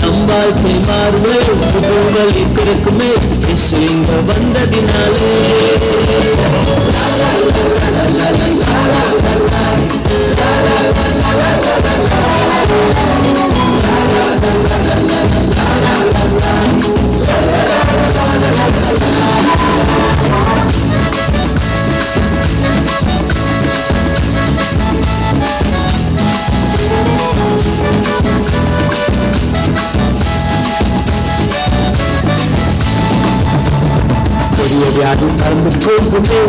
நம் வாழ்க்கை மாறுமே புதுவழி பிறக்குமே இயேசு இங்கு வந்ததினாலே. கொடிய வியாதி பறந்து போகுமே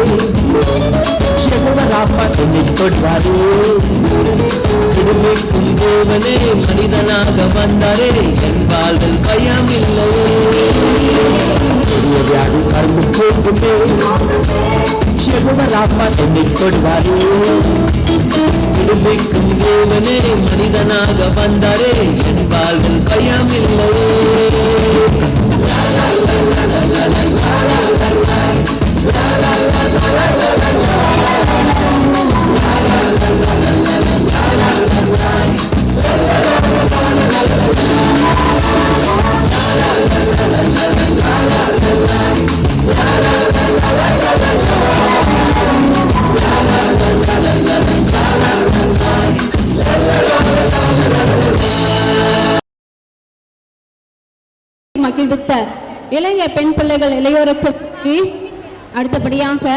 யெகோவா என்னை தொடுவாரே. விடுவிக்கும் தேவனே மனிதனாக வந்தாரே என் வாழ்வில் பயம் இல்லையே. கொடிய வியாதி பறந்து போகுமே யெகோவா என்னை தொடுவாரே. விடுவிக்கும் தேவனே மனிதனாக வந்தாரே என் வாழ்வில் பயம் இல்லையே. மகிழ்வித்த இளைய பெண் பிள்ளைகள் இளையோருக்கு அடுத்தபடியாக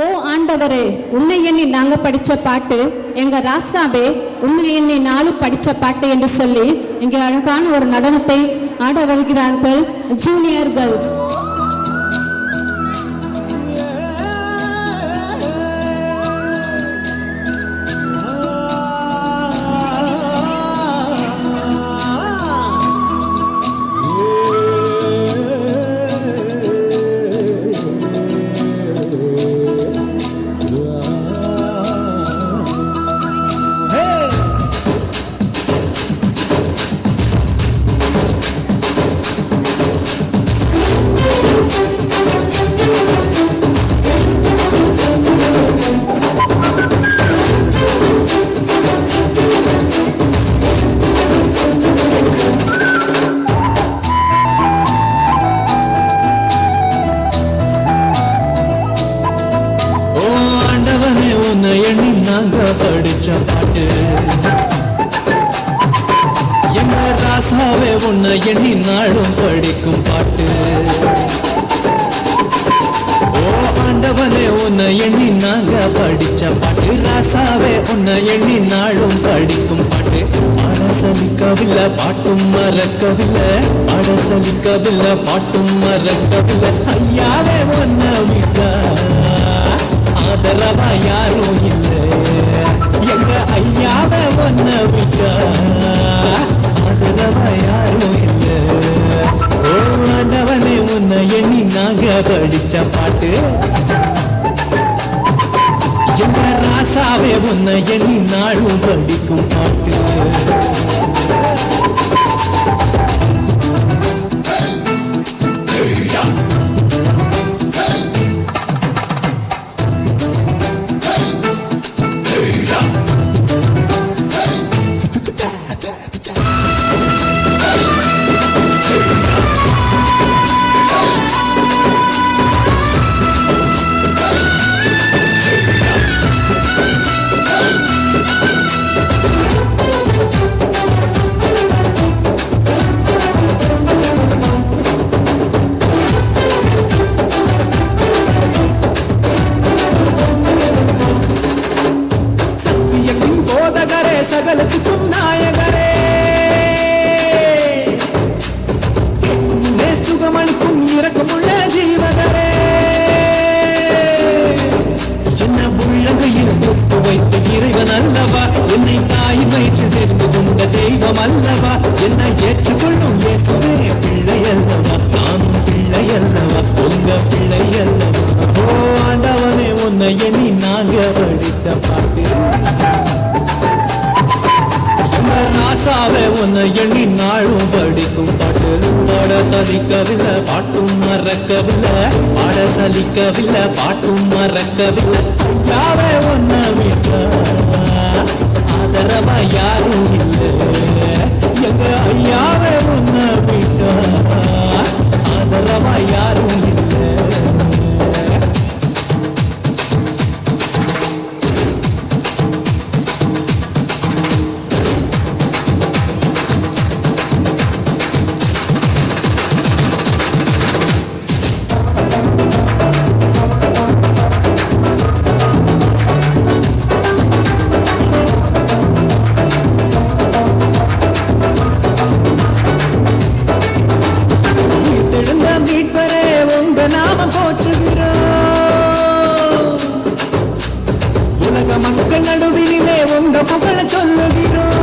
ஓ ஆண்டவரே உன்னை எண்ணி நாங்க படிச்ச பாட்டு எங்க ராசாவே உன்னை எண்ணி நாளும் படிச்ச பாட்டு என்று சொல்லி இங்கே அழகான ஒரு நடனத்தை ஆட வருகிறார்கள் ஜூனியர் கேர்ள்ஸ். உன்னை எண்ணி நாங்க படிச்ச பாட்டு எங்க ராசாவே உன்னை எண்ணி நாளும் படிக்கும் பாட்டு ஓ ஆண்டவனே உன்னை எண்ணி நாங்க படிச்ச பாட்டு ராசாவே உன்னை எண்ணி நாளும் படிக்கும் பாட்டு அடசலிக்கவில்லை பாட்டும் மறக்கவில்லை அடசலிக்கவில்லை பாட்டும் மறக்கவில்லை ஐயாவே உன்னை விட்டா ஆதரவா யாரும் இல்லை எங்க ஐயாவே உன்னை விட்டா ஆதரவா யாரும் இல்லை ஓ ஆண்டவனே உன்னை எண்ணி நாங்க படிச்ச பாட்டு எங்க ராசாவே உன்னை எண்ணி நாளும் படிக்கும் பாட்டு சகலத்துக்கும் நாயகரே சுகமளிக்கும் இரக்கமுள்ள ஜீவகரே என்ன உள்ளங்கையில் பொட்டு வைத்த இறைவன் அல்லவா என்னை தாய் வயிற்று தெரிந்து கொண்ட தெய்வம் அல்லவா என்னை ஏற்றுக்கொள்ளும் இயேசுவே பிள்ளை அல்லவா நானும் பிள்ளை அல்லவா உங்க பிள்ளை அல்லவா ஓ ஆண்டவனே உன்னை எண்ணி நாங்க படிச்ச பாட்டு ராசாவே உன்னை எண்ணி நாளும் படிக்கும் பாட்டு பாட சலிக்கவில்லை பாட்டும் மறக்கவில்லை பாட சலிக்கவில்லை பாட்டும் மறக்கவில்லை யாவே உன்னை விட்டா ஆதரவா யாரும் இல்லை எங்க ஐயாவே உன்னை விட்டா ஆதரவா யாரும் இல்லை மக்கள் நடுவிலே உங்க புகழ சொல்லுகிறோம்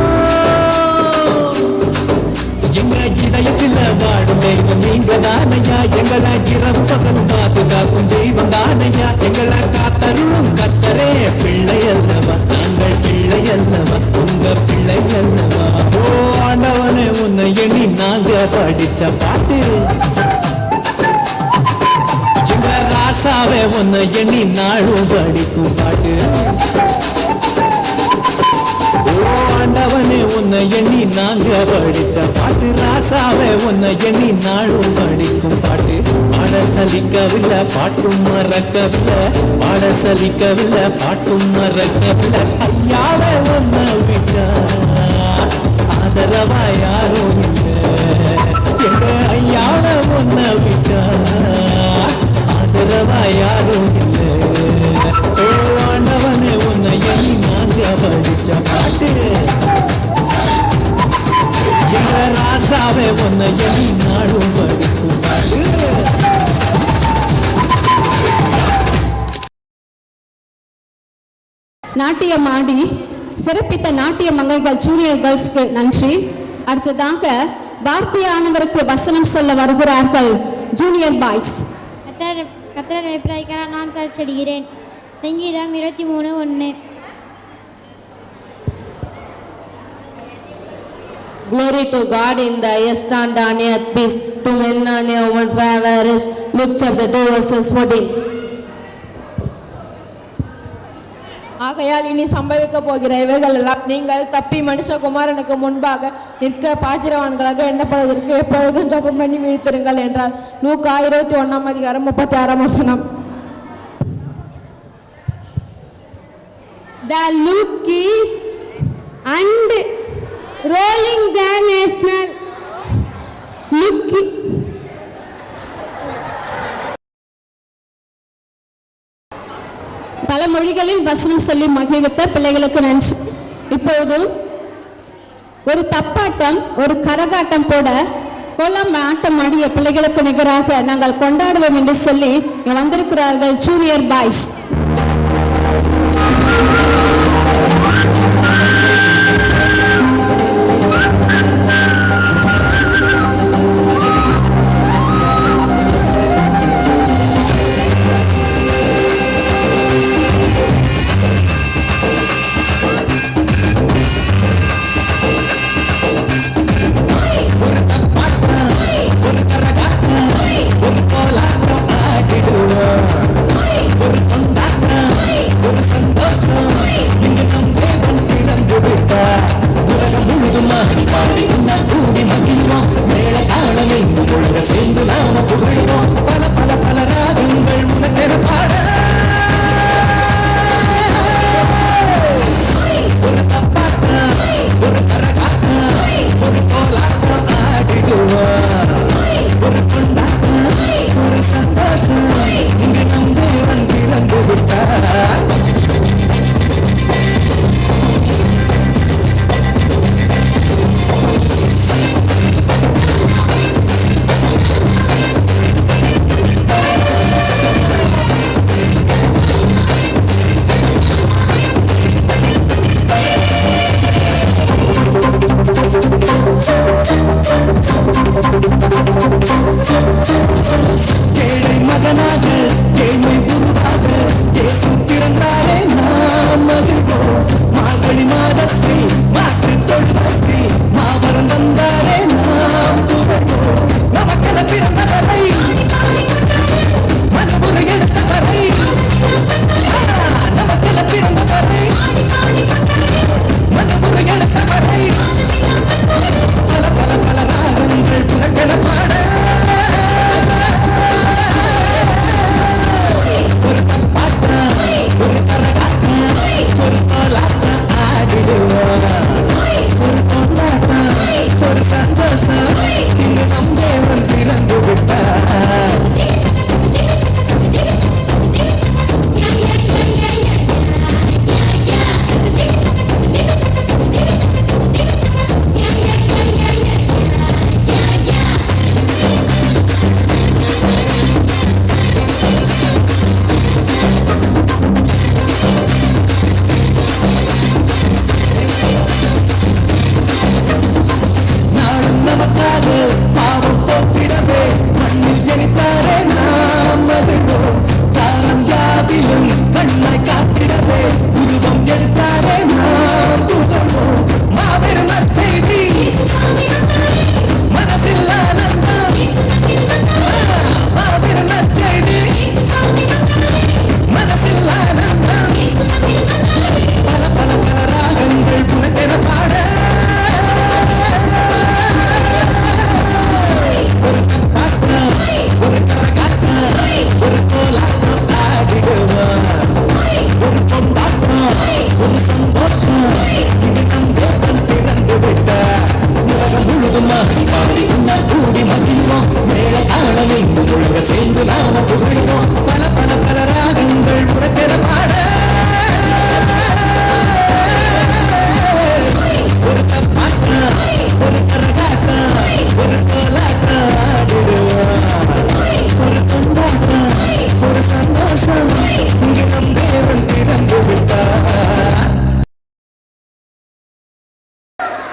எங்க இதயத்தில் வாடும் தெய்வம் நீங்க தானையா எங்களை இரவு பகலும் பாதுகாக்கும் தெய்வம் தானையா எங்களை காத்தருளும் கத்தரே பிள்ளை அல்லவா நாங்கள் பிள்ளை அல்லவா உங்க பிள்ளை அல்லவா ஓ ஆண்டவனே உன்னை எண்ணி நாங்க படிச்ச பாட்டு ராசாவே உன்னை எண்ணி நாளும் படிக்கும் பாட்டு ஓ ஆண்டவனே உன்னை எண்ணி நாங்க படிச்ச பாட்டு ராசாவே உன்னை எண்ணி நாளும் படிக்கும் பாட்டு பாட சலிக்கவில்லை பாட்டும் மறக்கவில்லை பாட சலிக்கவில்லை பாட்டும் மறக்கவில்லை ஐயாவே உன்னை விட்டா ஆதரவா யாரும் இல்லை எங்க ஐயாவே உன்னை விட்டா ஆதரவா யாரும் இல்லை ஆண்டவனே உன்னை எண்ணி நாங்க படிச்ச பாட்டு ராசாவே உன்னை எண்ணி நாடும் படிக்கும் பாட்டு நாட்டியம் ஆடி சிறப்பித்த நாட்டிய மங்கள்கள் ஜூனியர் கேர்ள்ஸ்க்கு நன்றி. அடுத்ததாக வார்த்தையானவருக்கு வசனம் சொல்ல வருகிறார்கள் ஜூனியர் பாய்ஸ். கர்த்தர் அபிப்பிராயக்காக நான் தரிச்செடுகிறேன். சங்கீதம் 23:1. Glory to God in the highest and on earth peace to men and women forever. Luke chapter 2 verses 14. ஆகையால் இனி சம்பவிக்க போகிற இவைகள் எல்லாம் நீங்கள் தப்பி மனுஷகுமாரனுக்கு முன்பாக நிற்க பாத்திரவான்களாக எண்ணப்படுவதற்கு எப்பொழுதும் ஜெபம் பண்ணி வீழ்த்திருங்கள் என்றார். லூக்கா 21:36. The look is and rolling the national look. பல மொழிகளில் வசனம் சொல்லி மகிழ்வித்த பிள்ளைகளுக்கு நன்றி. இப்பொழுதும் ஒரு தப்பாட்டம் ஒரு கரகாட்டம் போட கோலம் ஆட்டம் ஆடிய பிள்ளைகளுக்கு நிகராக நாங்கள் கொண்டாடுவோம் என்று சொல்லி வந்திருக்கிறார்கள் ஜூனியர் பாய்ஸ்.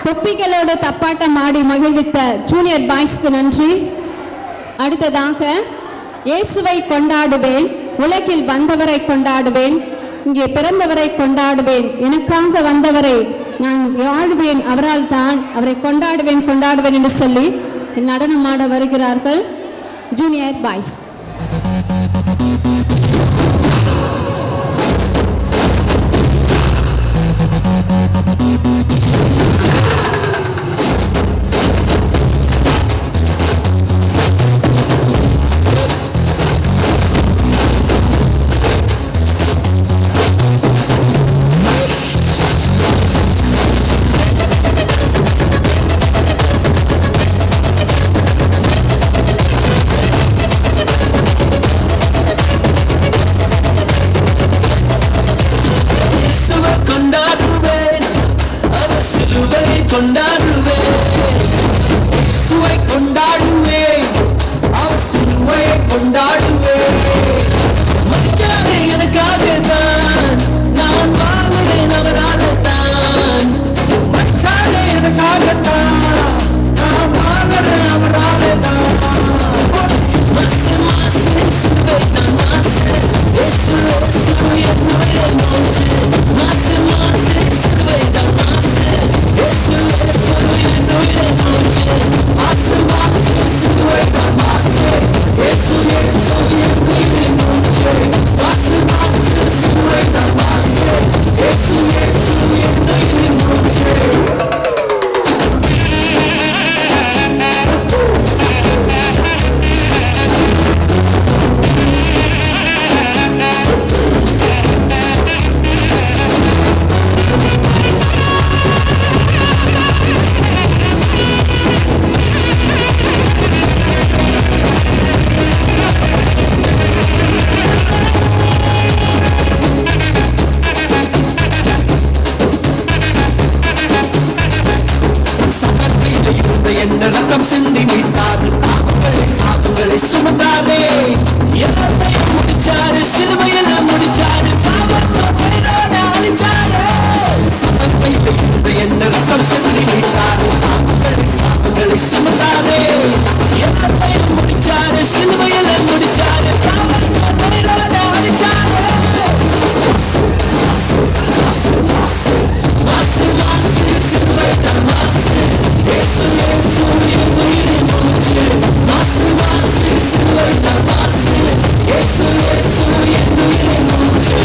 தொப்பிகளோடு தப்பாட்டம் ஆடி மகிழ்வித்த ஜூனியர் பாய்ஸ்க்கு நன்றி. அடுத்ததாக இயேசுவை கொண்டாடுவேன், உலகில் வந்தவரை கொண்டாடுவேன், இங்கே பிறந்தவரை கொண்டாடுவேன், எனக்காக வந்தவரை நான் வாழ்வேன், அவரால் தான் அவரை கொண்டாடுவேன் கொண்டாடுவேன் என்று சொல்லி நடனமாட வருகிறார்கள் ஜூனியர் பாய்ஸ். கொண்டாடுவேன். மச்சானே எனக்காகத்தான் நான் வாழ்கிறேன், அவரால்தான். மச்சானே எனக்காகத்தான் நான் வாழ்கிறேன், அவரால்தான். மாசு மாசு சிலுவைதான் மாசு, இயேசு இயேசு என்னுடைய மூச்சு. மாசு மாசு சிலுவைதான் மாசு, இயேசு இயேசு என்னுடைய மூச்சு. மாசு மாசு சிலுவைதான் மாசு, இயேசு இயேசு என்னுடைய மூச்சு. மாசு மாசு சிலுவைதான் மாசு, இயேசு இயேசு என்னுடைய மூச்சு. சகத்திலே இருந்த என்ன ரத்தம் சிந்தி மீட்டாரு, பாவங்களை சாபங்களை சுமந்தாரே. எல்லாத்தையும் முடிச்சாரு, சிலுவையில முடிச்சாரு, பாவத்தை பரிதான அழிச்சாரு. சகத்திலே இருந்த என்ன ரத்தம் சிந்தி மீட்டாரு, பாவங்களை சாபங்களை சுமந்தாரே. எல்லாத்தையும் முடிச்சாரு, சிலுவையில முடிச்சாரு, பாவத்தை பரிதான அழிச்சாரு. மாசு மாசு சிலுவைதான் மாசு, இயேசு இயேசு என்னுடைய மூச்சு. மாசு மாசு சிலுவைதான் மாசு, இயேசு இயேசு என்னுடைய மூச்சு.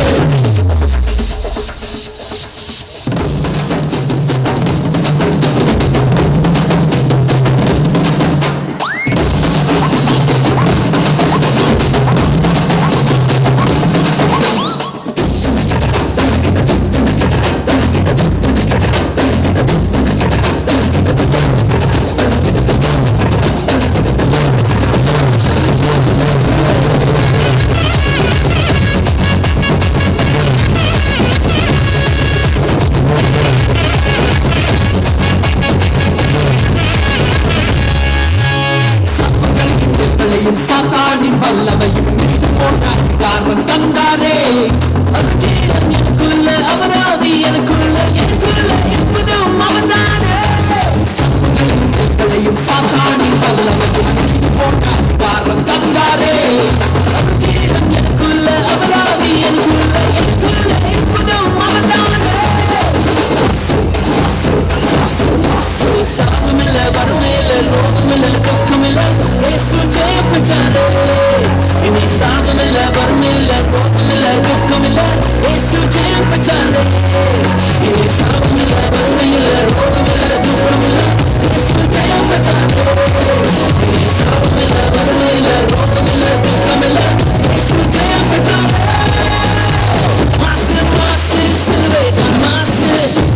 சாத்தானின் வல்லமையும் மீது போன அதிகாரம் தந்தாரே. அருஜீவன் எனக்குள்ள, அவராவி எனக்குள்ள, எனக்குள்ள இருப்பதும் அவர்தானே. சர்வங்களையும் பெண்களையும் சாத்தானின் வல்லமையும் மீது போன அதிகாரம் தந்தாரே. அருஜீவன் எனக்குள்ள, அவராவி எனக்குள்ள, எனக்குள்ள இருப்பதும் அவர்தானே. சாபமில்ல, வறுமையில, ரோகமில்ல, துக்கமில்ல, இயேசு ஜெயம் பெற்றாரே. இனி சாபமில்ல, வறுமையில்ல, ரோகமில்ல, துக்கமில்ல, இயேசு ஜெயம் பெற்றாரே. இனி சாபமில்ல, வறுமையில்ல, ரோகமில்ல, துக்கமில்ல, இயேசு ஜெயம் பெற்றாரே. இனி சாபமில்ல, வறுமையில்ல, ரோகமில்ல, துக்கமில்ல, இயேசு ஜெயம் பெற்றாரே. மாசு மாசு சிலுவைதான் மாசு,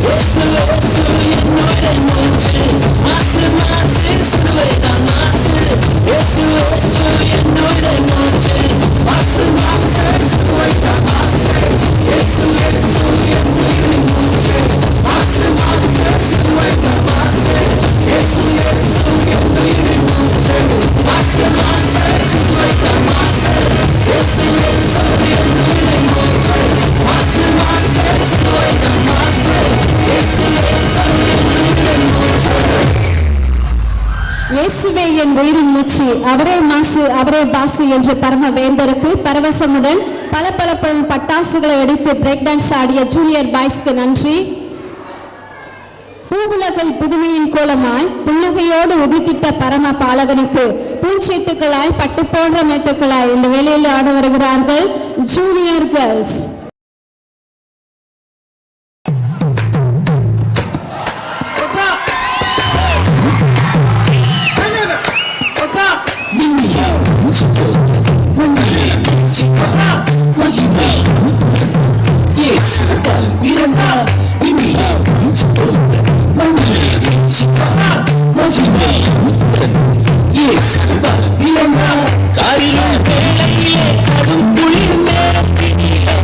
இயேசு இயேசு என்னுடைய மூச்சு. மாசு மாசு சிலுவைதான் மாசு, இயேசு இயேசு என்னுடைய மூச்சு. மாசு மாசு சிலுவைதான் மாசு, இயேசு இயேசு என்னுடைய மூச்சு. மாசு மாசு சிலுவைதான் மாசு, இயேசு இயேசு என்னுடைய மூச்சு. மாசு மாசு சிலுவைதான் மாசு, இயேசு இயேசு என்னுடைய மூச்சு. மாசு மாசு சிலுவைதான் மாசு, இயேசு இயேசு என்னுடைய மூச்சு. இயேசுவே என் உயிரின் மூச்சு, அவரே மாசு அவரே பாசு என்ற பரம வேந்தருக்கு பரவசமுடன் பல பட்டாசுகளை வெடித்து பிரேக் டான்ஸ் ஆடிய ஜூனியர் பாய்ஸ்க்கு நன்றி. பூவுலகில் புதுமையின் கோலமாய் புன்னகையோடு உதித்திட்ட பரம பாலகனுக்கு பூஞ்சீட்டுகளாய் பட்டு போன்ற மேட்டுக்களாய் இந்த வேலையில் ஆட வருகிறார்கள் ஜூனியர் கேர்ள்ஸ். காரிலும் வேளையிலே கடும் குளிர் நேரத்திலே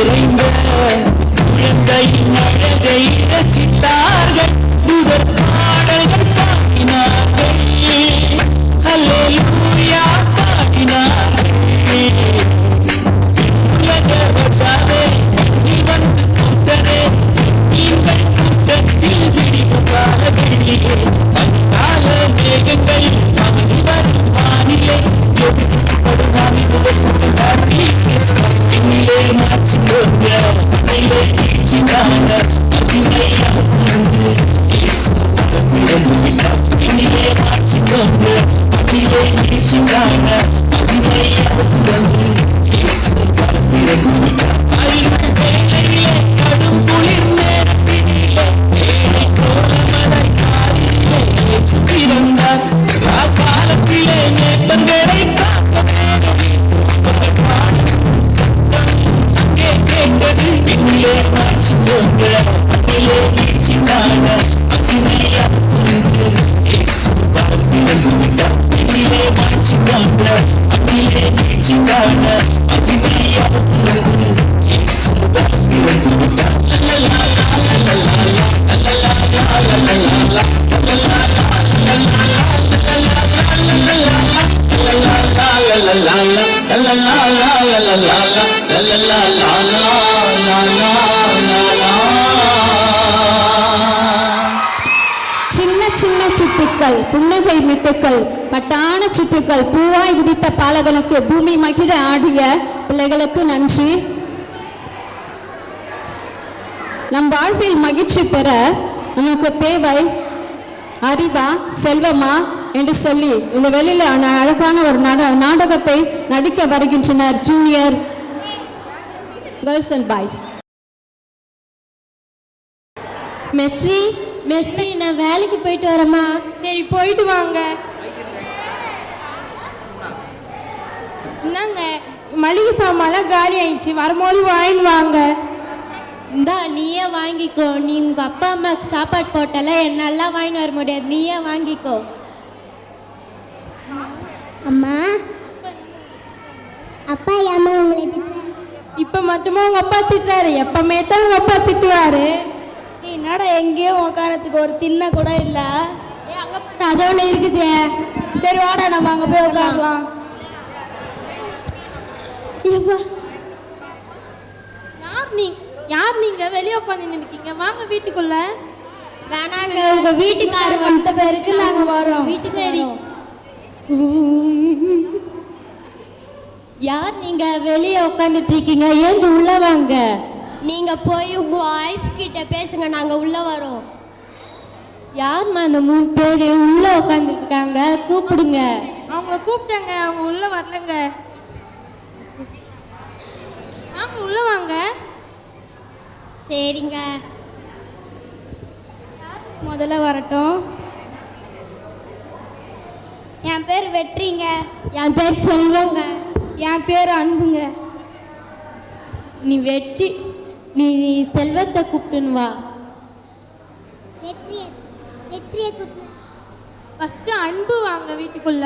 நிறைந்த குழந்தையின் அழகை ரசித்தார்கள் புகழ் பாடல்கள் பாடினார்கள் அல்லேலூயா பாடினார்கள் உலக ராஜாவே நீ வந்து கூத்தனே நீங்கள் கூட்டத்தில் விடிவு கால வெளியே பனிகால மேகங்கள் அவனி வரும் வானிலை ஜோதிப்படுவானி என்னிலே மாற்றிக்கொண்ட என்னிலே நீச்சினான அகிலை அமர்ந்து இயேசு பிறந்து விட்டார் என்னிலே மாற்றிக்கொண்ட அகிலை நீச்சினான அகிலை அமர்ந்து இயேசு பிறந்து விட்டார் வேளையிலே கடும் குளிர் நேரத்தினிலே ஏழை கோலமலை காரிலே இயேசு பிறந்தார் காலத்திலே மேற்பங்களை பார்க்க கேட்டது என்னிலே மாற்றி தோன்ற அகிலே நீச்சினான அகிலை அமர்ந்து இயேசு பிறந்து விட்டார் என்னிலே மாற்றி தோன்ற அகிலே நீச்சினான அகிலை அமர்ந்து இயேசு பிறந்து விட்டார் சின்ன சின்ன சிட்டுக்கள் புன்னகை மிட்டுக்கள் பட்டான சிட்டுக்கள் பூவாய் விதித்த பாலகனுக்கு பூமி மகிழ ஆடிய பிள்ளைகளுக்கு நன்றி. நம் வாழ்வில் மகிழ்ச்சி பெற நமக்கு தேவை அறிவா செல்வமா என்று சொல்லி இந்த வெளியில அழகான ஒரு நாடகத்தை நடிக்க வருகின்றனர் junior girls and boys. Messi Messi நான் வேலைக்கு போயிட்டு வரேம்மா. சரி போயிட்டு வாங்க. என்னங்க மளிகை சாமான்லாம் காலி ஆயிடுச்சு, வரும்போது வாங்கிட்டு வாங்க. இந்தா நீயே வாங்கிக்கோ. நீ உங்கள் அப்பா அம்மாவுக்கு சாப்பாடு போட்டல என்னாலாம் வாங்கிட்டு வர முடியாது, நீயே வாங்கிக்கோ. அம்மா அப்பா ஏம்மா உங்களை திட்டுறாரு? இப்போ மட்டுமா உங்கள் அப்பா திட்டுறாரு? எப்பவுமே தான் உங்கள் அப்பா திட்டுவாரு. என்னடா எங்கேயும் உட்காரத்துக்கு ஒரு தின்ன கூட இல்லை. அங்கே அது ஒன்று இருக்குது. சரி வாடா நம்ம அங்கே போய் உட்காரலாம். யார் நீங்க வெளியே உட்காந்து இருக்கீங்க? வாங்க வீட்டுக்குள்ள. வேணாங்க, உங்க வீட்டுக்காரர் வந்த பேருக்கு நாங்க வரோம். சரி. யார் நீங்க வெளியே உட்காந்துட்டு இருக்கீங்க? ஏந்து உள்ள வாங்க. நீங்க போய் உங்க வைஃப் கிட்ட பேசுங்க, நாங்க உள்ள வரோம். யாருமா அந்த 3 பேர் உள்ள உட்காந்துட்டு இருக்காங்க? கூப்பிடுங்க. அவங்கள கூப்பிட்டாங்க, அவங்க உள்ள வரலங்க. வாங்க உள்ள வாங்க. சரிங்க, முதல்ல வரட்டும். என் பேர் வெற்றிங்க. என் பேர் செல்வங்க. என் பேர் அன்புங்க. நீ வெற்றி, நீ செல்வத்தை கூப்பிட்டுன்னு வா. ஃபர்ஸ்ட் அன்பு வாங்க வீட்டுக்குள்ள.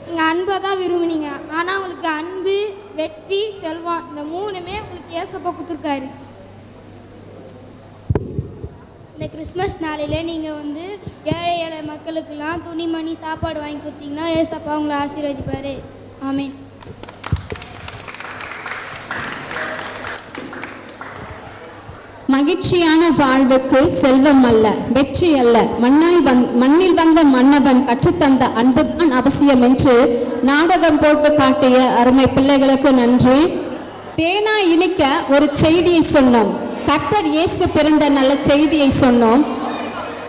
நீங்கள் அன்பை தான் விரும்புனீங்க, ஆனால் உங்களுக்கு அன்பு, வெற்றி, செல்வம் இந்த 3மே உங்களுக்கு ஏசப்பா கொடுத்துருக்காரு. இந்த கிறிஸ்மஸ் நாளில் நீங்கள் வந்து ஏழை ஏழை மக்களுக்கெல்லாம் துணிமணி சாப்பாடு வாங்கி கொடுத்தீங்கன்னா ஏசப்பா உங்களை ஆசீர்வதிப்பார். ஆமீன். மகிழ்ச்சியான வாழ்வுக்கு செல்வம் அல்ல, வெற்றி அல்ல, மண்ணில் வந்த மன்னவன் கற்றுத்தந்த அன்புதான் அவசியம் என்று நாடகம் போட்டு காட்டிய அருமை பிள்ளைகளுக்கு நன்றி. தேனா இனிக்க ஒரு செய்தியை சொன்னோம். கர்த்தர் இயேசு பிறந்த நல்ல செய்தியை சொன்னோம்.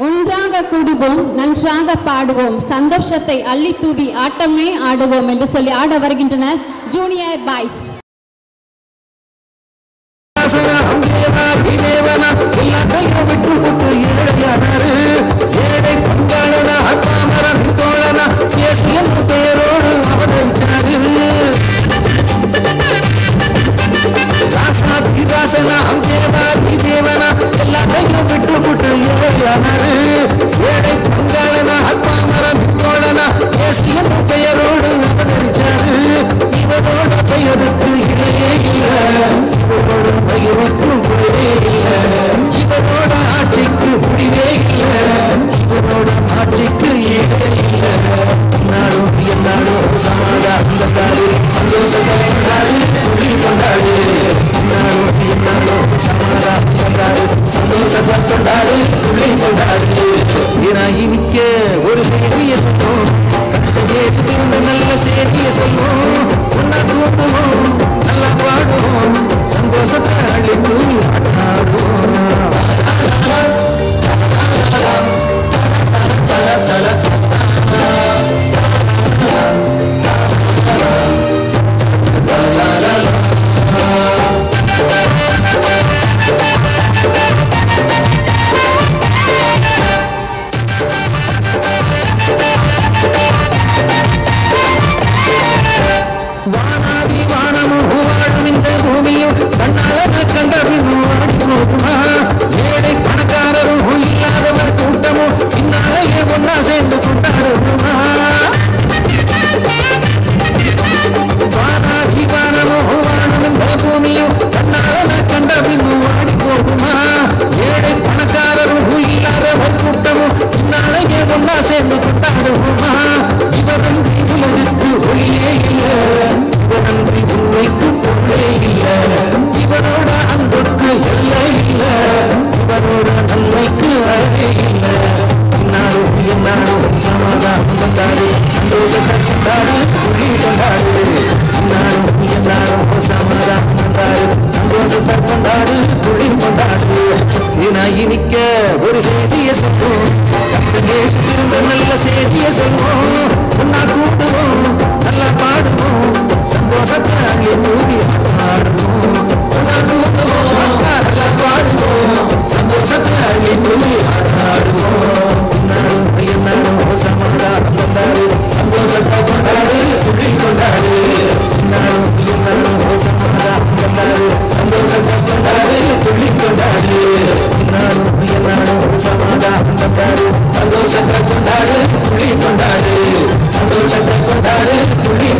ஒன்றாக கூடுவோம், நன்றாக பாடுவோம், சந்தோஷத்தை அள்ளி தூவி ஆட்டமே ஆடுவோம் என்று சொல்லி ஆட வருகின்றனர் ஜூனியர் பாய்ஸ். ஏழை பங்காளன அப்பாமரன் தோழனா பெயரோடு அவதரிச்சாரு. ராசனா தேவாதி தேவனா எல்லாத்தையும் விட்டு விட்டு ஏழையானாரு. ஏழை பங்காளனா அப்பாமரன் தோழனா பெயரோடு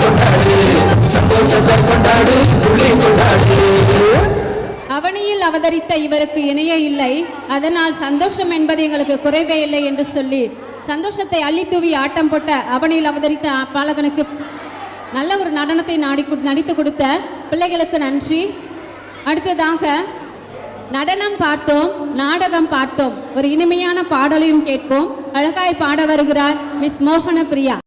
கொண்டாடு சந்தோஷத்தை கொண்டாடு துள்ளி கொண்டாடு அவனியில் அவதரித்த இவருக்கு இணையே இல்லை, அதனால் சந்தோஷம் என்பது எங்களுக்கு குறைவே இல்லை என்று சொல்லி சந்தோஷத்தை அள்ளி தூவி ஆட்டம் போட்ட அவனியில் அவதரித்த பாலகனுக்கு நல்ல ஒரு நடனத்தை நடித்து கொடுத்த பிள்ளைகளுக்கு நன்றி. அடுத்ததாக நடனம் பார்த்தோம், நாடகம் பார்த்தோம், ஒரு இனிமையான பாடலையும் கேட்போம். அழகாய் பாட வருகிறார் மிஸ் மோகன பிரியா.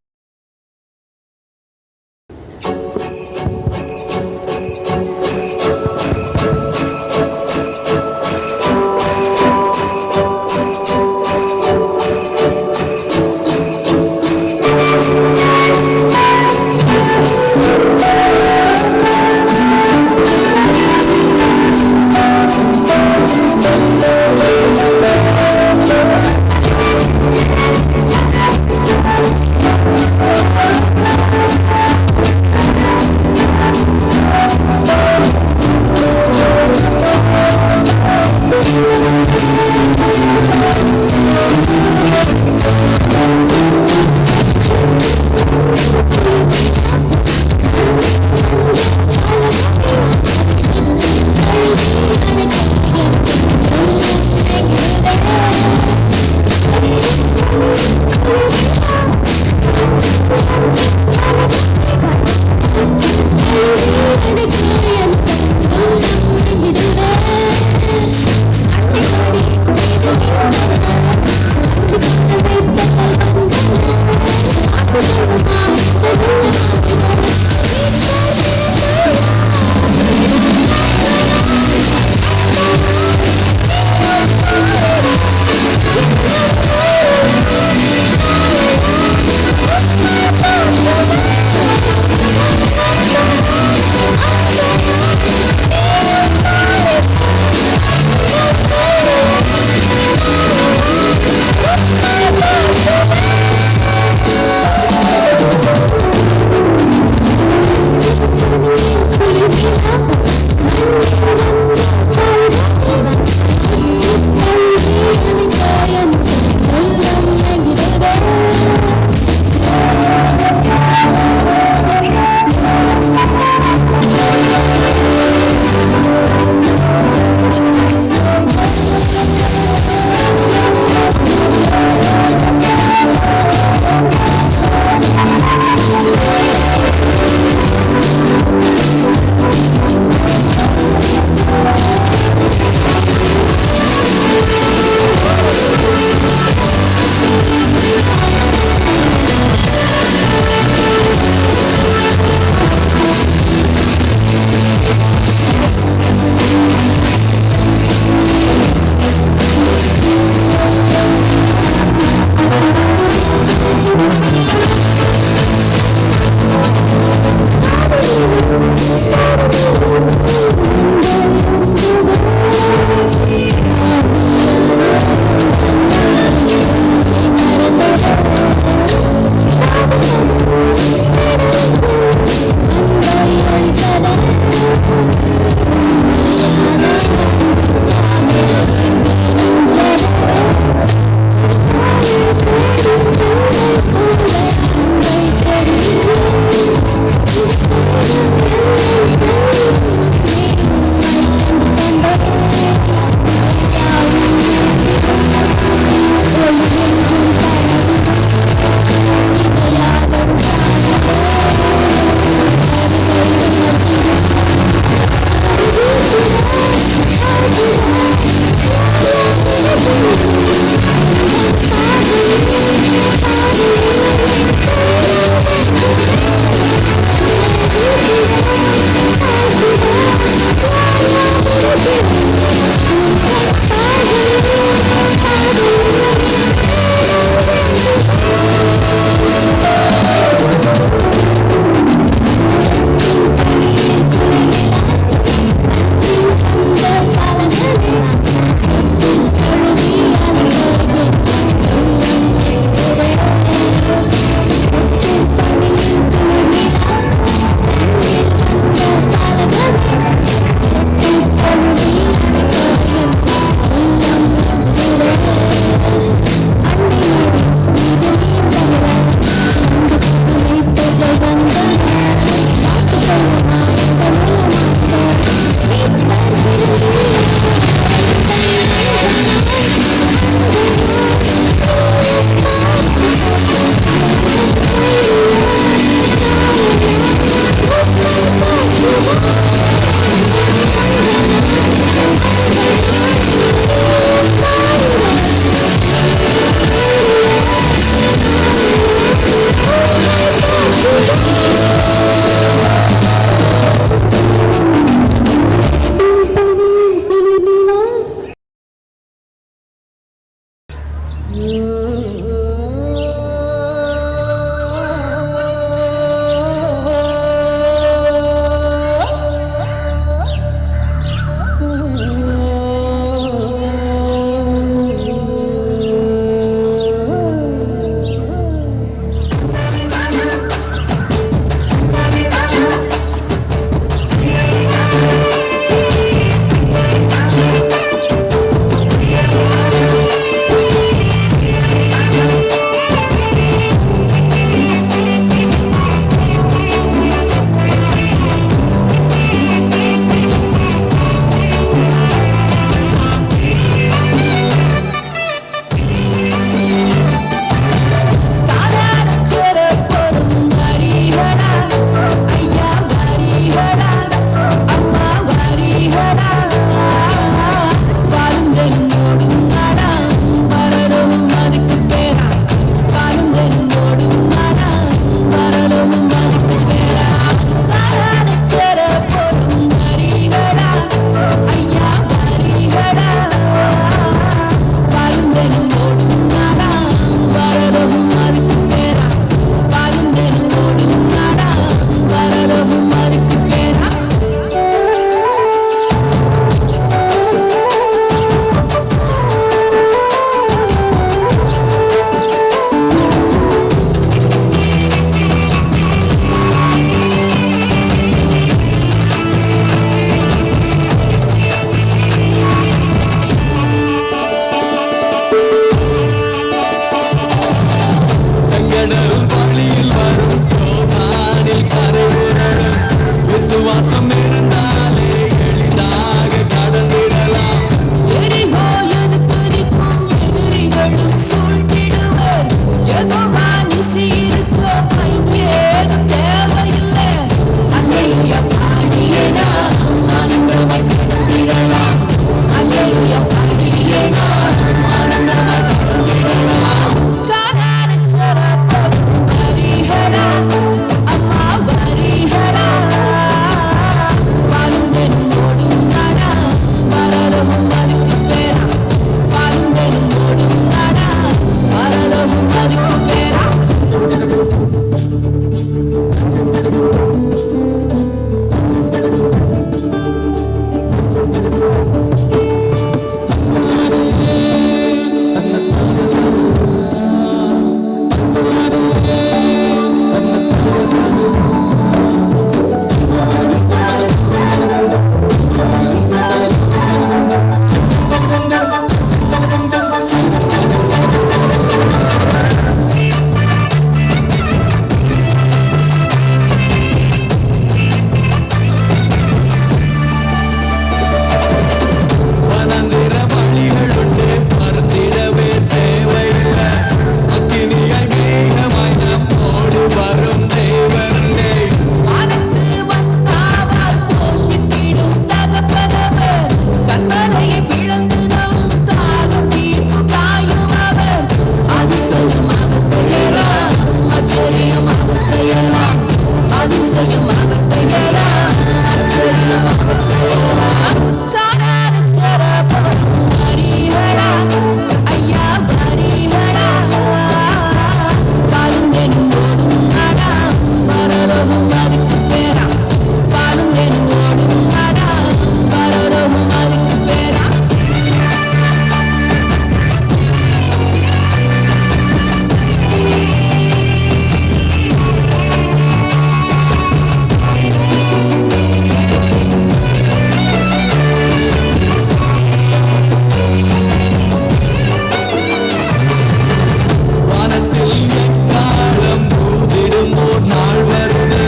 வானத்தில் எக்காலம் ஊதிடும் ஓர் நாள் வருது